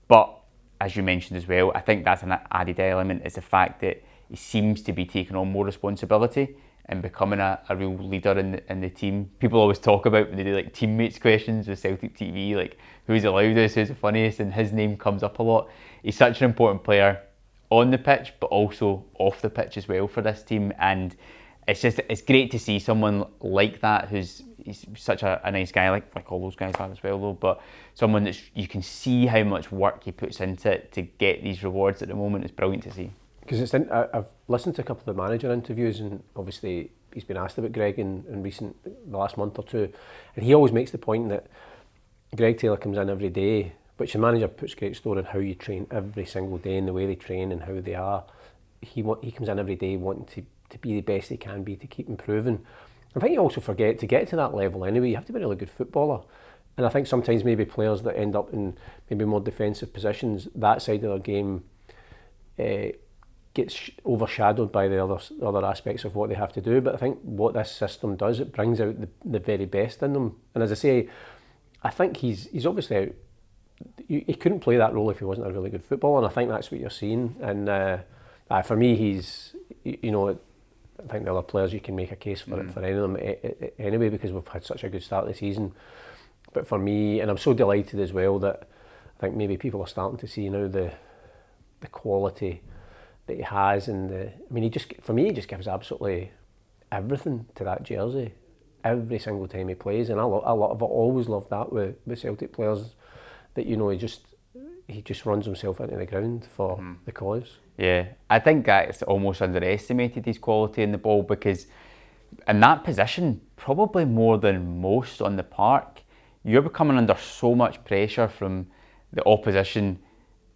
But as you mentioned as well, I think that's an added element, is the fact that he seems to be taking on more responsibility and becoming a real leader in the team. People always talk about, when they do like teammates questions with Celtic TV, like who's the loudest, who's the funniest, and his name comes up a lot. He's such an important player on the pitch, but also off the pitch as well for this team. And it's great to see someone like that, he's such a nice guy, like all those guys are as well though, but someone that you can see how much work he puts into it to get these rewards at the moment. Is brilliant to see. Because I've listened to a couple of the manager interviews, and obviously he's been asked about Greg in the last month or two, and he always makes the point that Greg Taylor comes in every day, but your manager puts great store on how you train every single day and the way they train and how they are. He comes in every day wanting to be the best he can be, to keep improving. I think you also forget, to get to that level anyway, you have to be a really good footballer. And I think sometimes maybe players that end up in maybe more defensive positions, that side of their game gets overshadowed by the other aspects of what they have to do. But I think what this system does, it brings out the very best in them. And as I say, I think he's obviously, he couldn't play that role if he wasn't a really good footballer, and I think that's what you're seeing. And for me, he's, I think the other players, you can make a case for it for any of them anyway, because we've had such a good start of the season. But for me, and I'm so delighted as well that I think maybe people are starting to see now the quality that he has, and he just gives absolutely everything to that jersey every single time he plays, and I've always loved that with Celtic players, that he just runs himself into the ground for the cause. Yeah, I think that's almost underestimated, his quality in the ball, because in that position, probably more than most on the park, you're coming under so much pressure from the opposition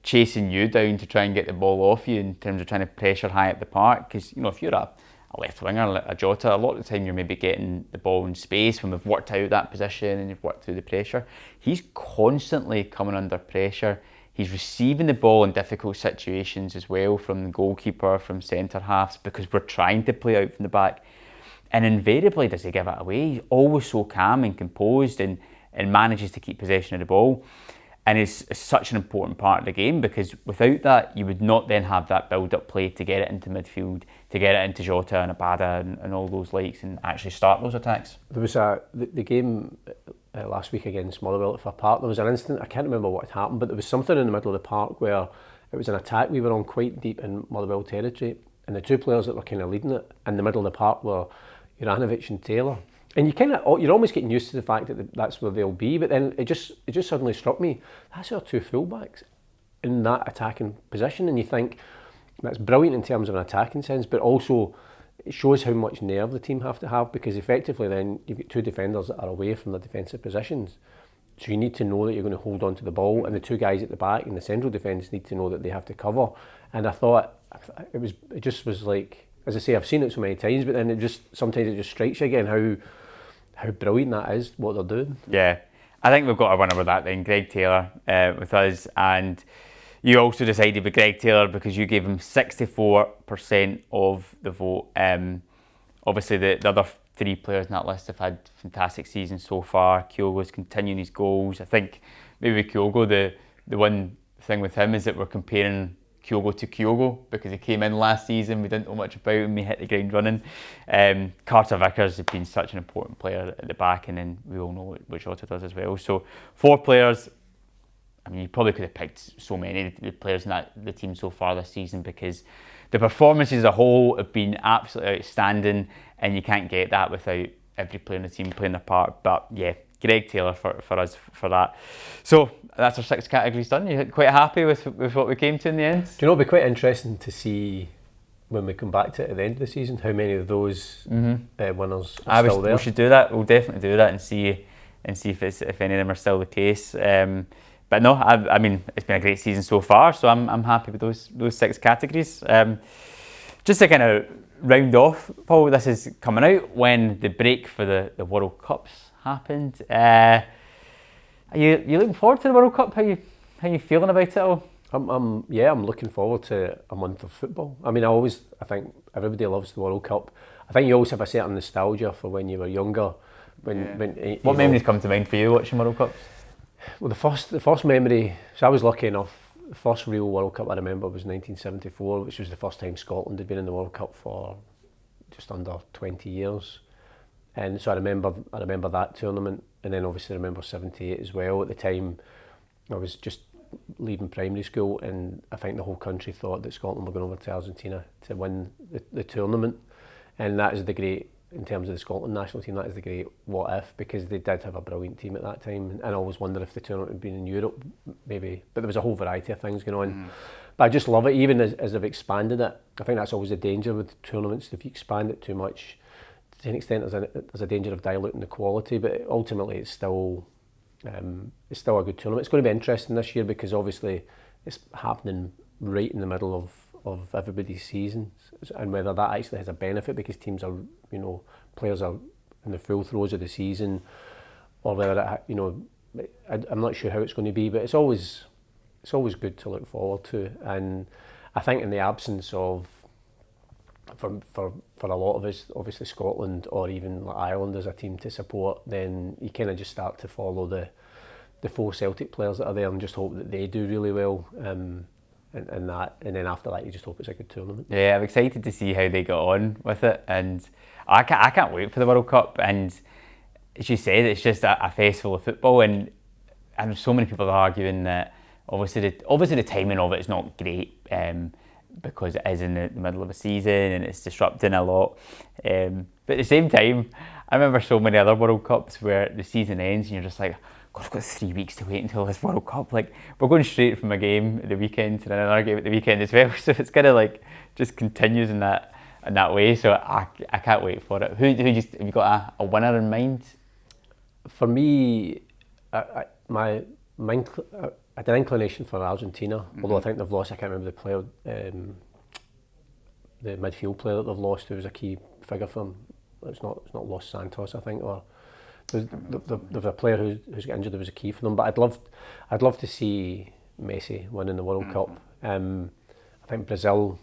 chasing you down to try and get the ball off you, in terms of trying to pressure high at the park. Because if you're a left winger, a Jota, a lot of the time you're maybe getting the ball in space when we've worked out that position and you've worked through the pressure. He's constantly coming under pressure. He's receiving the ball in difficult situations as well, from the goalkeeper, from centre halves, because we're trying to play out from the back. And invariably does he give it away. He's always so calm and composed, and manages to keep possession of the ball. And it's such an important part of the game, because without that, you would not then have that build-up play to get it into midfield, to get it into Jota and Abada and all those likes, and actually start those attacks. There was the game last week against Motherwell at Fir Park. There was an instant, I can't remember what had happened, but there was something in the middle of the park where it was an attack we were on quite deep in Motherwell territory, and the two players that were kind of leading it in the middle of the park were Juranovic and Taylor. And you're almost getting used to the fact that that's where they'll be, but then it just suddenly struck me, that's our two fullbacks in that attacking position, and you think that's brilliant in terms of an attacking sense, but also it shows how much nerve the team have to have, because effectively then you've got two defenders that are away from the defensive positions, so you need to know that you're going to hold on to the ball, and the two guys at the back in the central defence need to know that they have to cover. And I thought it just was like, as I say, I've seen it so many times, but then sometimes it just strikes you again how brilliant that is, what they're doing. Yeah, I think we've got a winner with that then, Greg Taylor with us. And you also decided with Greg Taylor because you gave him 64% of the vote. Obviously the other three players in that list have had fantastic seasons so far. Kyogo's continuing his goals. I think maybe with Kyogo, the one thing with him is that we're comparing Kyogo to Kyogo, because he came in last season, we didn't know much about him, he hit the ground running. Carter-Vickers has been such an important player at the back, and then we all know what Jota does as well. So 4 players. I mean, you probably could have picked so many of the players in the team so far this season, because the performances as a whole have been absolutely outstanding, and you can't get that without every player in the team playing their part. But yeah, Greg Taylor for us for that. So that's our 6 categories done. You're quite happy with what we came to in the end? Do you know, it'll be quite interesting to see when we come back to it at the end of the season how many of those winners are still there. We should do that. We'll definitely do that and see if any of them are still the case. But no, I mean, it's been a great season so far, so I'm happy with those 6 categories. Just to kind of round off, Paul, this is coming out when the break for the World Cups happened. Are you looking forward to the World Cup? How you feeling about it all? I'm looking forward to a month of football. I mean, I think everybody loves the World Cup. I think you always have a certain nostalgia for when you were younger. What memories come to mind for you watching World Cups? Well, the first memory, so I was lucky enough, the first real World Cup I remember was 1974, which was the first time Scotland had been in the World Cup for just under 20 years. And so I remember that tournament, and then obviously I remember 78 as well. At the time, I was just leaving primary school, and I think the whole country thought that Scotland were going over to Argentina to win the tournament. And that is the great, in terms of the Scotland national team, that is the great what if, because they did have a brilliant team at that time. And I always wonder if the tournament had been in Europe, maybe. But there was a whole variety of things going on. But I just love it, even as they've expanded it. I think that's always a danger with tournaments. If you expand it too much, to an extent there's a danger of diluting the quality, but ultimately it's still a good tournament. It's going to be interesting this year because obviously it's happening right in the middle of everybody's seasons, and whether that actually has a benefit because teams are, players are in the full throes of the season, or whether I'm not sure how it's going to be, but it's always good to look forward to. And I think in the absence of, for a lot of us, obviously Scotland or even like Ireland as a team to support, then you kind of just start to follow the 4 Celtic players that are there and just hope that they do really well. And then after that, you just hope it's a good tournament. Yeah, I'm excited to see how they get on with it, and I can't wait for the World Cup. And as you said, it's just a festival of football, and so many people are arguing that obviously the timing of it is not great. Because it is in the middle of a season and it's disrupting a lot. But at the same time, I remember so many other World Cups where the season ends and you're just like, God, I've got 3 weeks to wait until this World Cup. Like, we're going straight from a game at the weekend to another game at the weekend as well. So it's kind of like just continues in that way. So I can't wait for it. Have you got a winner in mind? For me, I had an inclination for Argentina, although I think they've lost. I can't remember the player, the midfield player that they've lost, who was a key figure for them. It's not Los Santos, I think, or there's a player who's got injured that was a key for them. But I'd love to see Messi winning the World Cup. I think Brazil,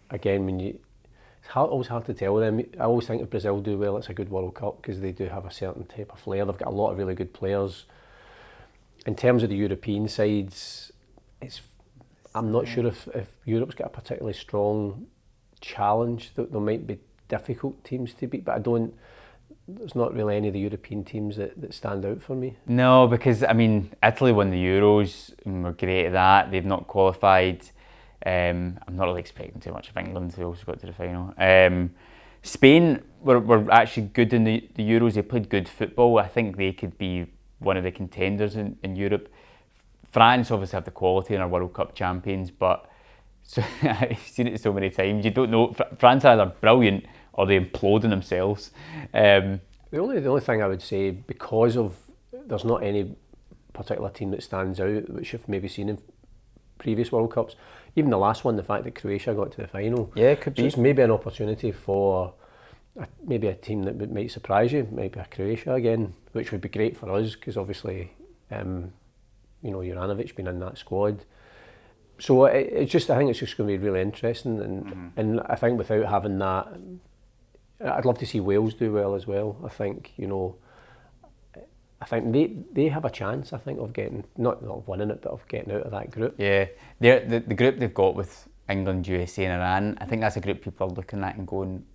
again, it's always hard to tell them. I always think if Brazil do well, it's a good World Cup because they do have a certain type of flair. They've got a lot of really good players. in terms of the European sides, I'm not sure if Europe's got a particularly strong challenge. There might be difficult teams to beat, but there's not really any of the European teams that stand out for me. No, because I mean, Italy won the Euros and we're great at that. They've not qualified. I'm not really expecting too much of England, who also got to the final. Spain were actually good in the Euros. They played good football. I think they could be one of the contenders in Europe. France obviously have the quality and are World Cup champions, but I've seen it so many times. You don't know. France are either brilliant or they implode on themselves. The only thing I would say, because of there's not any particular team that stands out, which you've maybe seen in previous World Cups, even the last one, the fact that Croatia got to the final. Yeah, it could be. So it's maybe an opportunity for maybe a team that might surprise you, maybe a Croatia again, which would be great for us because obviously, Juranovic being in that squad. So I think it's just going to be really interesting, and I think without having that, I'd love to see Wales do well as well. I think they have a chance. I think of getting not of winning it, but of getting out of that group. Yeah, the group they've got with England, USA, and Iran. I think that's a group people are looking at and going,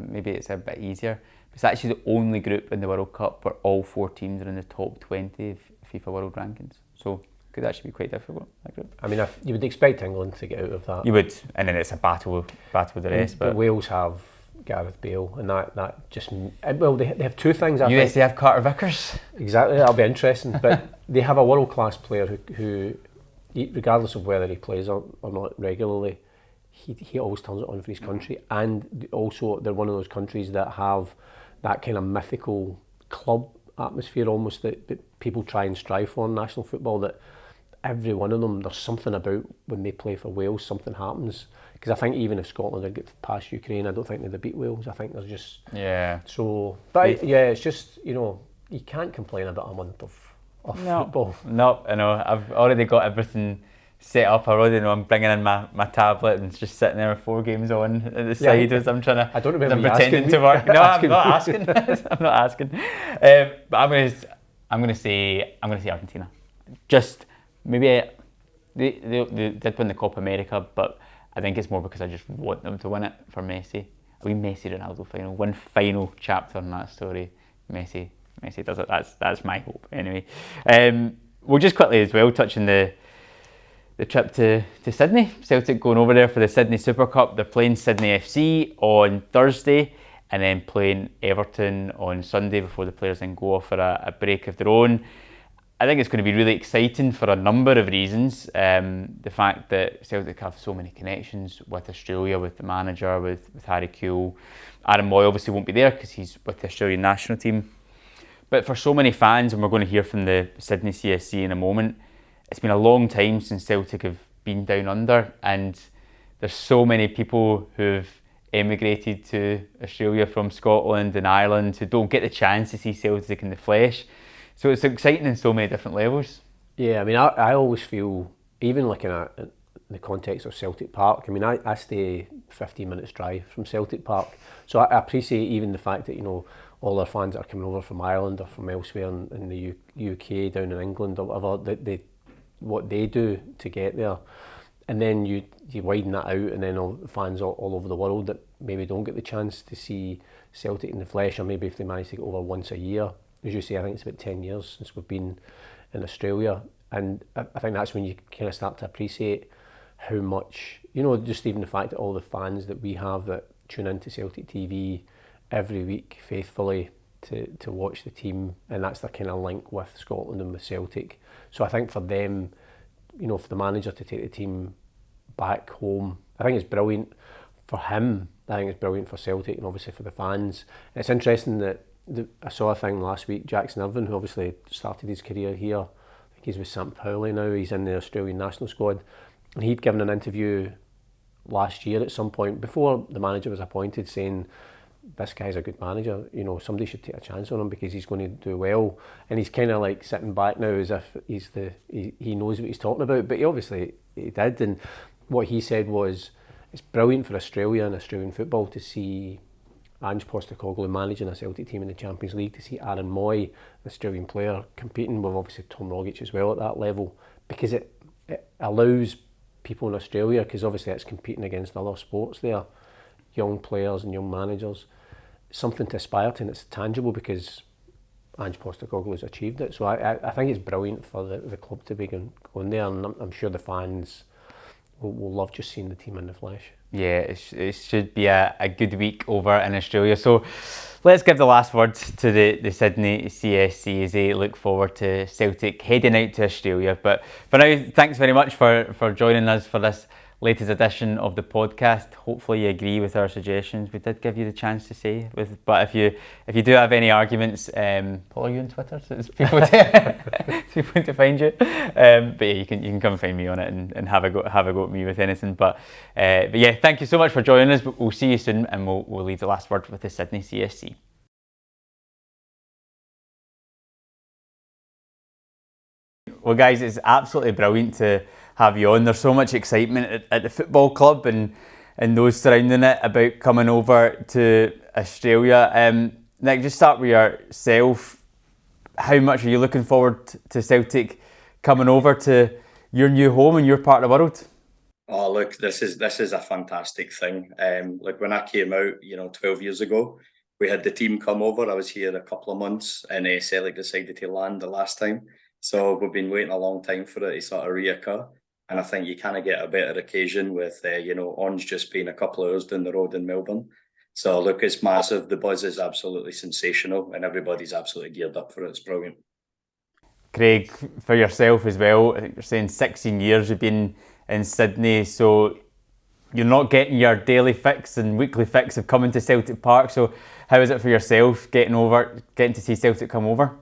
maybe it's a bit easier. It's actually the only group in the World Cup where all 4 teams are in the top 20 FIFA World Rankings. So could actually be quite difficult, that group. I mean, you would expect England to get out of that. You would, and then it's a battle with the rest. But Wales have Gareth Bale, and that just, well, they have 2 things. USA have Carter-Vickers. Exactly, that'll be interesting. But they have a world-class player who, regardless of whether he plays or not regularly, he always turns it on for his country. And also, they're one of those countries that have that kind of mythical club atmosphere almost that people try and strive for in national football, that every one of them, there's something about when they play for Wales, something happens. Because I think even if Scotland had got past Ukraine, I don't think they'd beat Wales. I think there's just... Yeah. So, but yeah, it's just, you can't complain about a month of football. No, I know. I've already got everything set up. I already know I'm bringing in my tablet and just sitting there with 4 games on at the side as I'm trying to... I don't remember I'm pretending to work. No, I'm not asking. I'm not asking. But I'm going to say Argentina. Just maybe they did win the Copa America, but I think it's more because I just want them to win it for Messi. A wee Messi-Ronaldo final. One final chapter in that story. Messi does it. That's my hope anyway. We'll just quickly as well touch on the trip to Sydney. Celtic going over there for the Sydney Super Cup. They're playing Sydney FC on Thursday and then playing Everton on Sunday before the players then go off for a break of their own. I think it's going to be really exciting for a number of reasons. The fact that Celtic have so many connections with Australia, with the manager, with Harry Kewell. Aaron Mooy obviously won't be there because he's with the Australian national team. But for so many fans, and we're going to hear from the Sydney CSC in a moment, it's been a long time since Celtic have been down under, and there's so many people who've emigrated to Australia from Scotland and Ireland who don't get the chance to see Celtic in the flesh. So it's exciting in so many different levels. Yeah, I mean, I always feel, even like in the context of Celtic Park, I mean, I stay 15 minutes drive from Celtic Park. So I appreciate even the fact that, all our fans that are coming over from Ireland or from elsewhere in the UK, down in England or whatever, what they do to get there. And then you widen that out, and then all fans all over the world that maybe don't get the chance to see Celtic in the flesh, or maybe if they manage to get over once a year. As you say, I think it's about 10 years since we've been in Australia, and I think that's when you kind of start to appreciate how much, just even the fact that all the fans that we have that tune into Celtic TV every week faithfully to watch the team, and that's their kind of link with Scotland and with Celtic. So I think for them, for the manager to take the team back home, I think it's brilliant for him. I think it's brilliant for Celtic and obviously for the fans. And it's interesting that I saw a thing last week, Jackson Irvine, who obviously started his career here, I think he's with St Pauli now, he's in the Australian national squad, and he'd given an interview last year at some point, before the manager was appointed, saying, this guy's a good manager, somebody should take a chance on him because he's going to do well. And he's kind of like sitting back now as if he knows what he's talking about, but he did. And what he said was, it's brilliant for Australia and Australian football to see Ange Postecoglou managing a Celtic team in the Champions League, to see Aaron Mooy, an Australian player, competing with obviously Tom Rogic as well at that level, because it allows people in Australia, because obviously it's competing against other sports there, young players and young managers, something to aspire to, and it's tangible because Ange Postecoglou's achieved it. So I think it's brilliant for the club to be going there, and I'm sure the fans will love just seeing the team in the flesh. Yeah, it should be a good week over in Australia. So let's give the last word to the Sydney CSC as they look forward to Celtic heading out to Australia. But for now, thanks very much for joining us for this latest edition of the podcast. Hopefully you agree with our suggestions. We did give you the chance to say, but if you do have any arguments, Paul, are you on Twitter? So it's people to find you. But yeah, you can come find me on it and have a go at me with anything. But yeah, thank you so much for joining us. We'll see you soon, and we'll leave the last word with the Sydney CSC. Well, guys, it's absolutely brilliant to have you on. There's so much excitement at the football club and those surrounding it about coming over to Australia. Nick, just start with yourself. How much are you looking forward to Celtic coming over to your new home and your part of the world? Oh, look, this is a fantastic thing. Like when I came out, 12 years ago, we had the team come over. I was here a couple of months, and Celtic decided to land the last time. So we've been waiting a long time for it to sort of reoccur. And I think you kind of get a better occasion with, Ange just being a couple of hours down the road in Melbourne. So look, it's massive. The buzz is absolutely sensational, and everybody's absolutely geared up for it. It's brilliant. Craig, for yourself as well, I think you're saying 16 years you've been in Sydney, so you're not getting your daily fix and weekly fix of coming to Celtic Park. So how is it for yourself getting to see Celtic come over?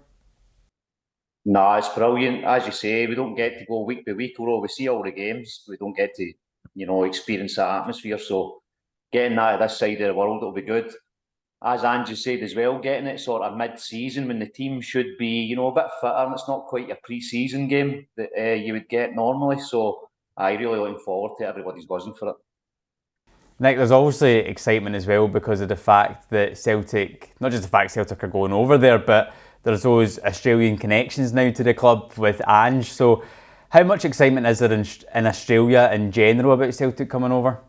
No, it's brilliant. As you say, we don't get to go week by week, although we see all the games. We don't get to, experience that atmosphere. So getting that at this side of the world, it'll be good. As Andrew said as well, getting it sort of mid-season when the team should be, a bit fitter, and it's not quite your pre-season game that you would get normally. So I'm really looking forward to it. Everybody's buzzing for it. Nick, there's obviously excitement as well because of the fact that Celtic, not just the fact Celtic are going over there, but there's those Australian connections now to the club with Ange. So how much excitement is there in Australia in general about Celtic coming over?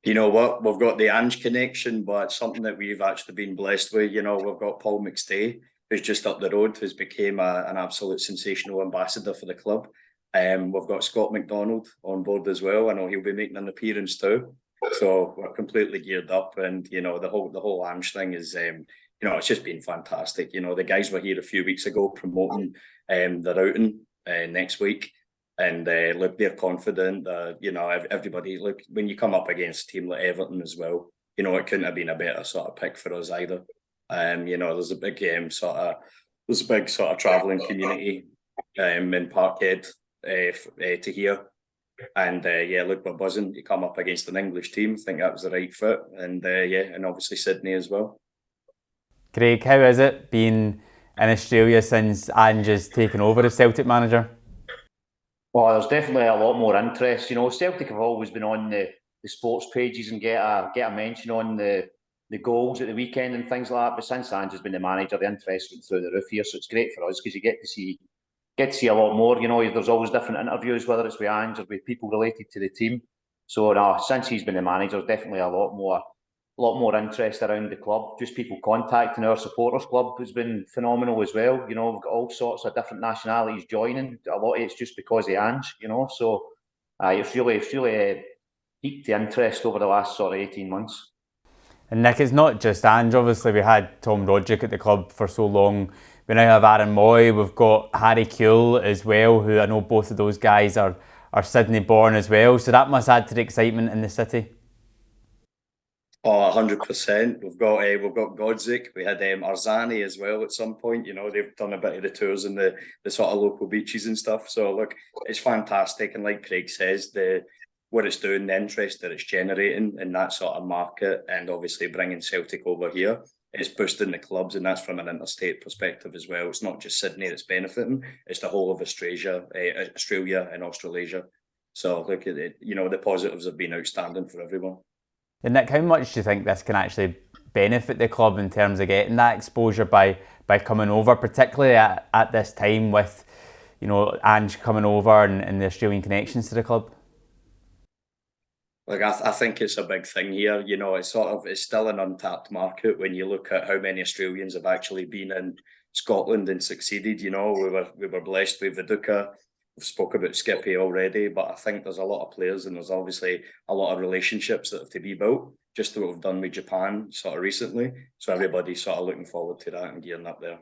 You know what? We've got the Ange connection, but it's something that we've actually been blessed with. We've got Paul McStay, who's just up the road, who's became an absolute sensational ambassador for the club. We've got Scott McDonald on board as well. I know he'll be making an appearance too. So we're completely geared up, and the whole Ange thing is it's just been fantastic. The guys were here a few weeks ago promoting their outing next week, and look, they're confident. Everybody, look, when you come up against a team like Everton as well, it couldn't have been a better sort of pick for us either. There's a big sort of travelling community in Parkhead to here. And look, we're buzzing to come up against an English team. I think that was the right fit, and and obviously Sydney as well. Craig, how is it being in Australia since Ange has taken over as Celtic manager? Well, there's definitely a lot more interest. Celtic have always been on the sports pages and get a mention on the goals at the weekend and things like that. But since Ange has been the manager, the interest went through the roof here. So it's great for us because you get to see a lot more. There's always different interviews, whether it's with Ange or with people related to the team. So since he's been the manager, there's definitely a lot more interest around the club. Just people contacting our supporters club has been phenomenal as well. We've got all sorts of different nationalities joining. A lot of it's just because of Ange, So it's really piqued the interest over the last sort of 18 months. And Nick, it's not just Ange. Obviously, we had Tom Rogic at the club for so long. We now have Aaron Mooy. We've got Harry Kewell as well, who I know both of those guys are Sydney born as well. So that must add to the excitement in the city. Oh, 100%. We've got Godzik. We had Arzani as well at some point. They've done a bit of the tours in the sort of local beaches and stuff. So look, it's fantastic. And like Craig says, what it's doing, the interest that it's generating in that sort of market, and obviously bringing Celtic over here, is boosting the clubs, and that's from an interstate perspective as well. It's not just Sydney that's benefiting; it's the whole of Australia and Australasia. So look at it. The positives have been outstanding for everyone. And Nick, how much do you think this can actually benefit the club in terms of getting that exposure by coming over, particularly at this time with, you know, Ange coming over and the Australian connections to the club? Like I think it's a big thing here. You know, it's still an untapped market when you look at how many Australians have actually been in Scotland and succeeded. You know, we were blessed with Viduka. We've spoke about Skippy already, but I think there's a lot of players and there's obviously a lot of relationships that have to be built. Just what we've done with Japan sort of recently. So everybody's sort of looking forward to that and gearing up there.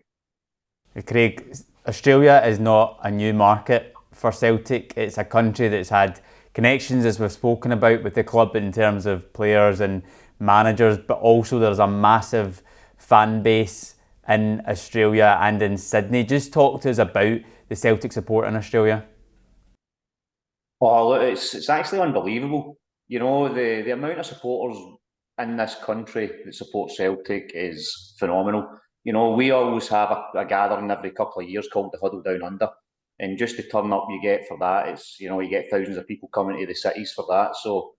Craig, Australia is not a new market for Celtic. It's a country that's had connections, as we've spoken about, with the club in terms of players and managers, but also there's a massive fan base in Australia and in Sydney. Just talk to us about the Celtic support in Australia. Oh, look, it's actually unbelievable. You know, the amount of supporters in this country that support Celtic is phenomenal. You know, we always have a gathering every couple of years called the Huddle Down Under. And just to turn up you get for that, it's, you know, you get thousands of people coming to the cities for that. So,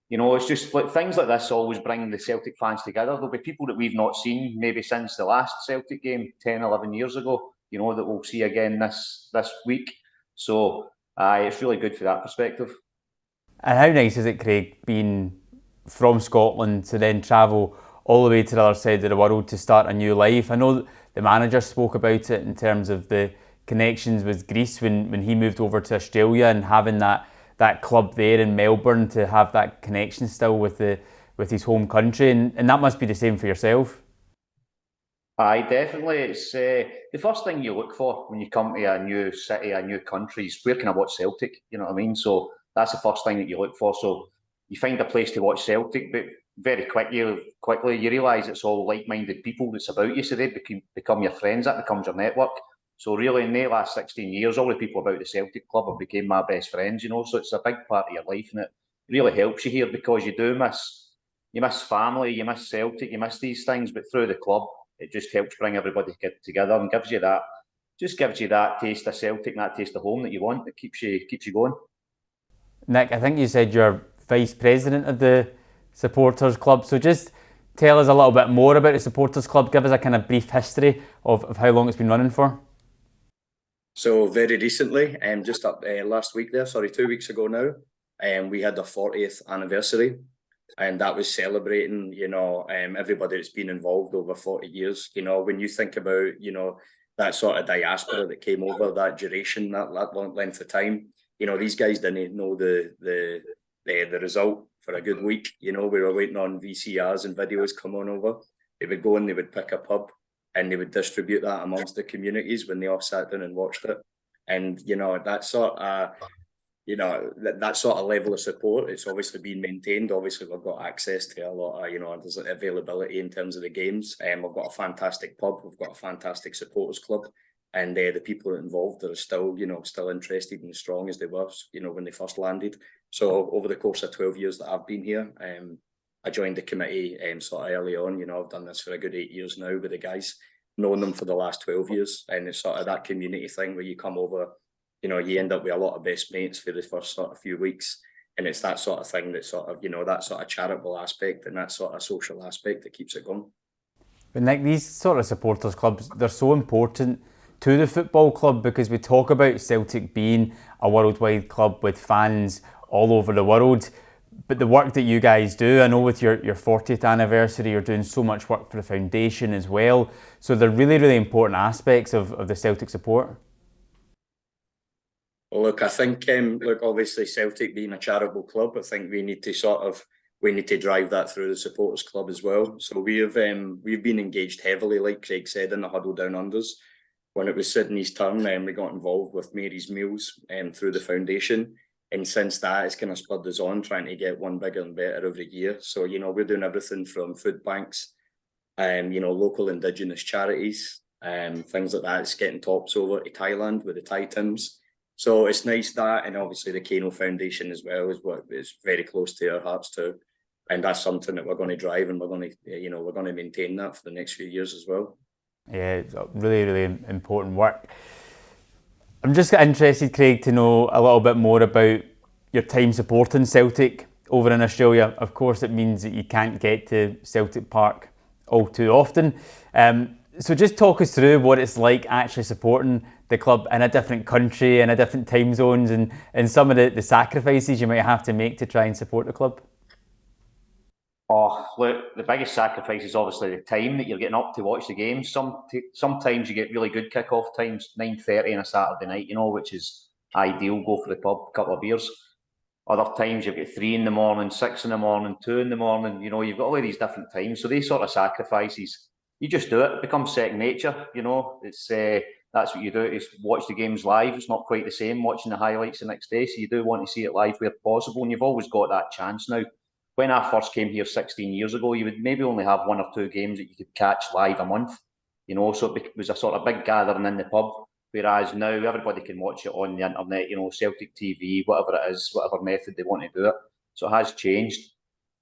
you know, it's just like things like this always bring the Celtic fans together. There'll be people that we've not seen maybe since the last Celtic game 10, 11 years ago, you know, that we'll see again this week. So, it's really good for that perspective. And how nice is it, Craig, being from Scotland to then travel all the way to the other side of the world to start a new life? I know the manager spoke about it in terms of the connections with Greece when he moved over to Australia, and having that club there in Melbourne, to have that connection still with his home country, and that must be the same for yourself. Aye, definitely. It's the first thing you look for when you come to a new city, a new country, is where can I watch Celtic? You know what I mean? So that's the first thing that you look for. So you find a place to watch Celtic, but very quickly you realise it's all like-minded people that's about you, so they become your friends. That becomes your network. So really, in the last 16 years, all the people about the Celtic club have become my best friends, you know. So it's a big part of your life, and it really helps you here because you miss family, you miss Celtic, you miss these things, but through the club, it just helps bring everybody together and gives you that taste of Celtic, and that taste of home that you want. It keeps you going. Nick, I think you said you're vice president of the supporters club, so just tell us a little bit more about the supporters club. Give us a kind of brief history of how long it's been running for. So very recently, just up last week there, 2 weeks ago now, we had our 40th anniversary, and that was celebrating, you know, everybody that's been involved over 40 years. You know, when you think about, you know, that sort of diaspora that came over, that duration, that length of time, you know, these guys didn't know the result for a good week. You know, we were waiting on VCRs and videos come on over. They would go and they would pick a pub, and they would distribute that amongst the communities when they all sat down and watched it. And, you know, that sort of level of support, it's obviously been maintained. Obviously, we've got access to a lot of, you know, there's availability in terms of the games. We've got a fantastic pub, we've got a fantastic supporters club, and the people involved are still interested and as strong as they were, you know, when they first landed. So over the course of 12 years that I've been here, I joined the committee sort of early on. You know, I've done this for a good 8 years now with the guys, known them for the last 12 years. And it's sort of that community thing where you come over, you know, you end up with a lot of best mates for the first sort of few weeks. And it's that sort of thing that sort of, you know, that sort of charitable aspect and that sort of social aspect that keeps it going. But Nick, these sort of supporters clubs, they're so important to the football club, because we talk about Celtic being a worldwide club with fans all over the world. But the work that you guys do, I know with your 40th anniversary, you're doing so much work for the foundation as well. So they're really, really important aspects of the Celtic support. Well, look, I think, obviously Celtic being a charitable club, I think we need to drive that through the supporters club as well. So we've been engaged heavily, like Craig said, in the Huddle Down Unders. When it was Sydney's turn, we got involved with Mary's Meals through the foundation. And since that, it's kind of spurred us on, trying to get one bigger and better every year. So, you know, we're doing everything from food banks, you know, local Indigenous charities, things like that. It's getting tops over to Thailand with the Thai Tims. So it's nice that, and obviously the Kano Foundation as well is very close to our hearts too. And that's something that we're going to drive, and we're going to maintain that for the next few years as well. Yeah, it's really, really important work. I'm just interested, Craig, to know a little bit more about your time supporting Celtic over in Australia, of course, it means that you can't get to Celtic Park all too often. So just talk us through what it's like actually supporting the club in a different country, in a different time zones, and some of the sacrifices you might have to make to try and support the club. Oh, look, the biggest sacrifice is obviously the time that you're getting up to watch the games. Sometimes you get really good kick-off times, 9:30 on a Saturday night, which is ideal. Go for the pub, a couple of beers. Other times you've got 3 in the morning, 6 in the morning, 2 in the morning. You've got all of these different times. So these sort of sacrifices, you just do it. It becomes second nature. It's that's what you do. Is watch the games live. It's not quite the same watching the highlights the next day. So you do want to see it live where possible, and you've always got that chance now. When I first came here 16 years ago, you would maybe only have 1 or 2 games that you could catch live a month. So it was a sort of big gathering in the pub. Whereas now everybody can watch it on the internet, Celtic TV, whatever it is, whatever method they want to do it. So it has changed.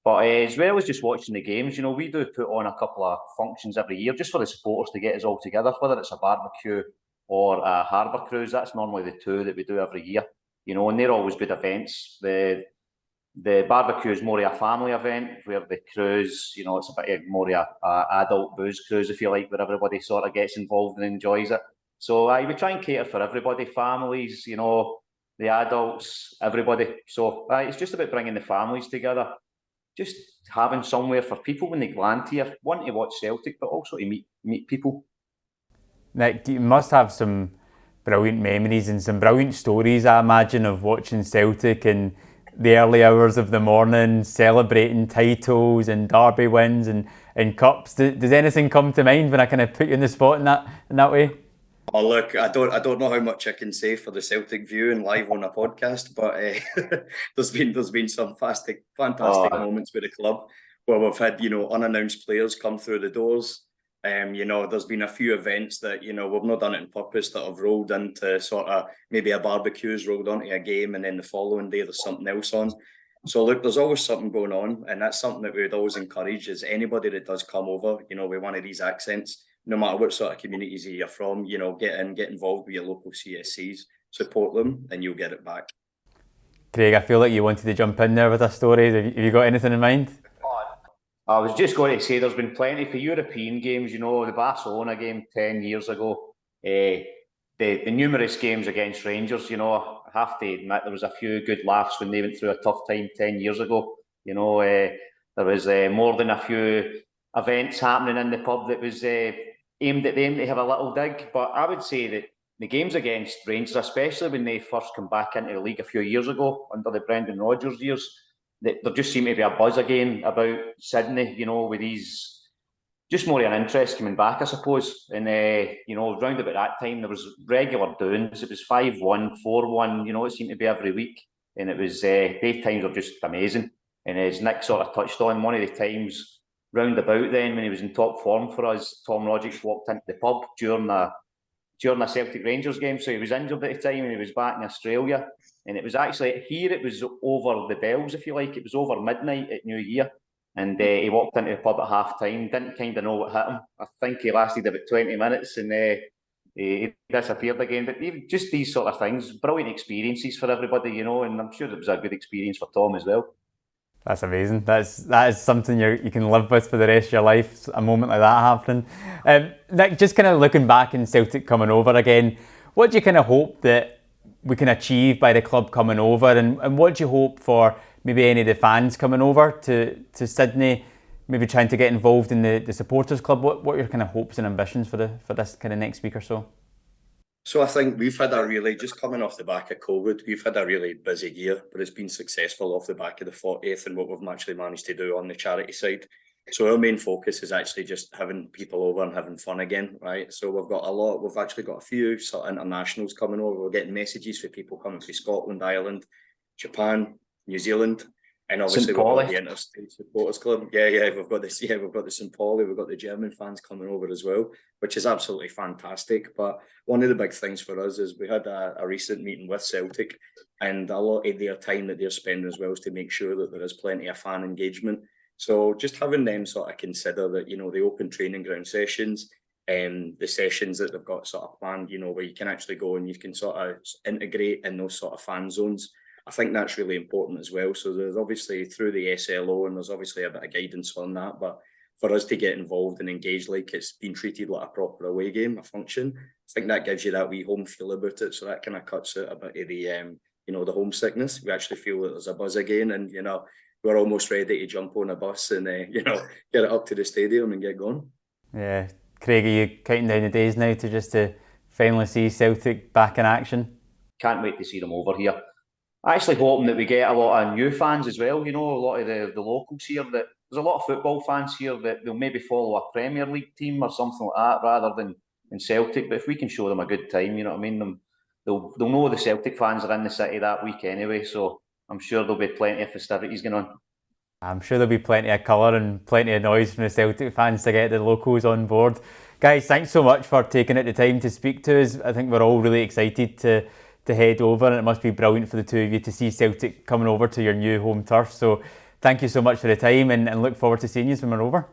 But as well as just watching the games, we do put on a couple of functions every year just for the supporters to get us all together, whether it's a barbecue or a harbour cruise. That's normally the 2 that we do every year, and they're always good events. The barbecue is more of a family event, where the cruise, it's a bit more of a adult booze cruise, if you like, where everybody sort of gets involved and enjoys it. So we try and cater for everybody, families, the adults, everybody. So it's just about bringing the families together, just having somewhere for people when they land here, wanting to watch Celtic, but also to meet people. Nick, you must have some brilliant memories and some brilliant stories, I imagine, of watching Celtic in the early hours of the morning, celebrating titles and derby wins and cups. Does anything come to mind when I kind of put you in the spot in that way? Oh look, I don't know how much I can say for the Celtic View and live on a podcast, but there's been some fantastic moments with the club where we've had unannounced players come through the doors. There's been a few events that we've not done it on purpose that have rolled into sort of maybe a barbecue's rolled onto a game, and then the following day there's something else on. So look, there's always something going on, and that's something that we would always encourage is anybody that does come over, with one of these accents, no matter what sort of communities you're from, get involved with your local CSCs, support them, and you'll get it back. Craig, I feel like you wanted to jump in there with a story. Have you got anything in mind? I was just going to say there's been plenty for European games, the Barcelona game 10 years ago, the numerous games against Rangers, I have to admit there was a few good laughs when they went through a tough time 10 years ago. There was more than a few events happening in the pub that was aimed at them to have a little dig. But I would say that the games against Rangers, especially when they first come back into the league a few years ago under the Brendan Rodgers years, there just seemed to be a buzz again about Sydney, with these, just more of an interest coming back, I suppose. And, round about that time, there was regular doings. It was 5-1, 4-1, it seemed to be every week. And it was, those times were just amazing. And as Nick sort of touched on, one of the times round about then, when he was in top form for us, Tom Rodgers walked into the pub during a Celtic Rangers game. So he was injured at the time and he was back in Australia. And it was actually here, it was over the bells, if you like. It was over midnight at New Year. And he walked into the pub at half time, didn't kind of know what hit him. I think he lasted about 20 minutes and he disappeared again. But just these sort of things, brilliant experiences for everybody, and I'm sure it was a good experience for Tom as well. That's amazing. That is something you can live with for the rest of your life, a moment like that happening. Nick, just kind of looking back in Celtic coming over again, what do you kind of hope that we can achieve by the club coming over, and what do you hope for maybe any of the fans coming over to Sydney, maybe trying to get involved in the supporters club? What are your kind of hopes and ambitions for this kind of next week or so? So I think we've had just coming off the back of COVID, we've had a really busy year, but it's been successful off the back of the 40th and what we've actually managed to do on the charity side. So our main focus is actually just having people over and having fun again, right? So we've actually got a few sort of internationals coming over. We're getting messages for people coming from Scotland, Ireland, Japan, New Zealand, and obviously we've got the Interstate Supporters Club. Yeah, we've got the St. Pauli, we've got the German fans coming over as well, which is absolutely fantastic. But one of the big things for us is we had a recent meeting with Celtic, and a lot of their time that they're spending as well is to make sure that there is plenty of fan engagement. So just having them sort of consider that, the open training ground sessions, the sessions that they've got sort of planned, where you can actually go and you can sort of integrate in those sort of fan zones. I think that's really important as well. So there's obviously through the SLO, and there's obviously a bit of guidance on that, but for us to get involved and engage like it's been treated like a proper away game, a function, I think that gives you that wee home feel about it. So that kind of cuts out a bit of the, the homesickness. We actually feel that there's a buzz again, and, we're almost ready to jump on a bus and, get it up to the stadium and get going. Yeah. Craig, are you counting down the days now to finally see Celtic back in action? Can't wait to see them over here. Actually hoping that we get a lot of new fans as well, a lot of the locals here. That there's a lot of football fans here that they'll maybe follow a Premier League team or something like that rather than Celtic. But if we can show them a good time, you know what I mean, they'll know the Celtic fans are in the city that week anyway, so I'm sure there'll be plenty of festivities going on. I'm sure there'll be plenty of colour and plenty of noise from the Celtic fans to get the locals on board. Guys, thanks so much for taking out the time to speak to us. I think we're all really excited to head over, and it must be brilliant for the two of you to see Celtic coming over to your new home turf. So thank you so much for the time, and look forward to seeing you when we're over.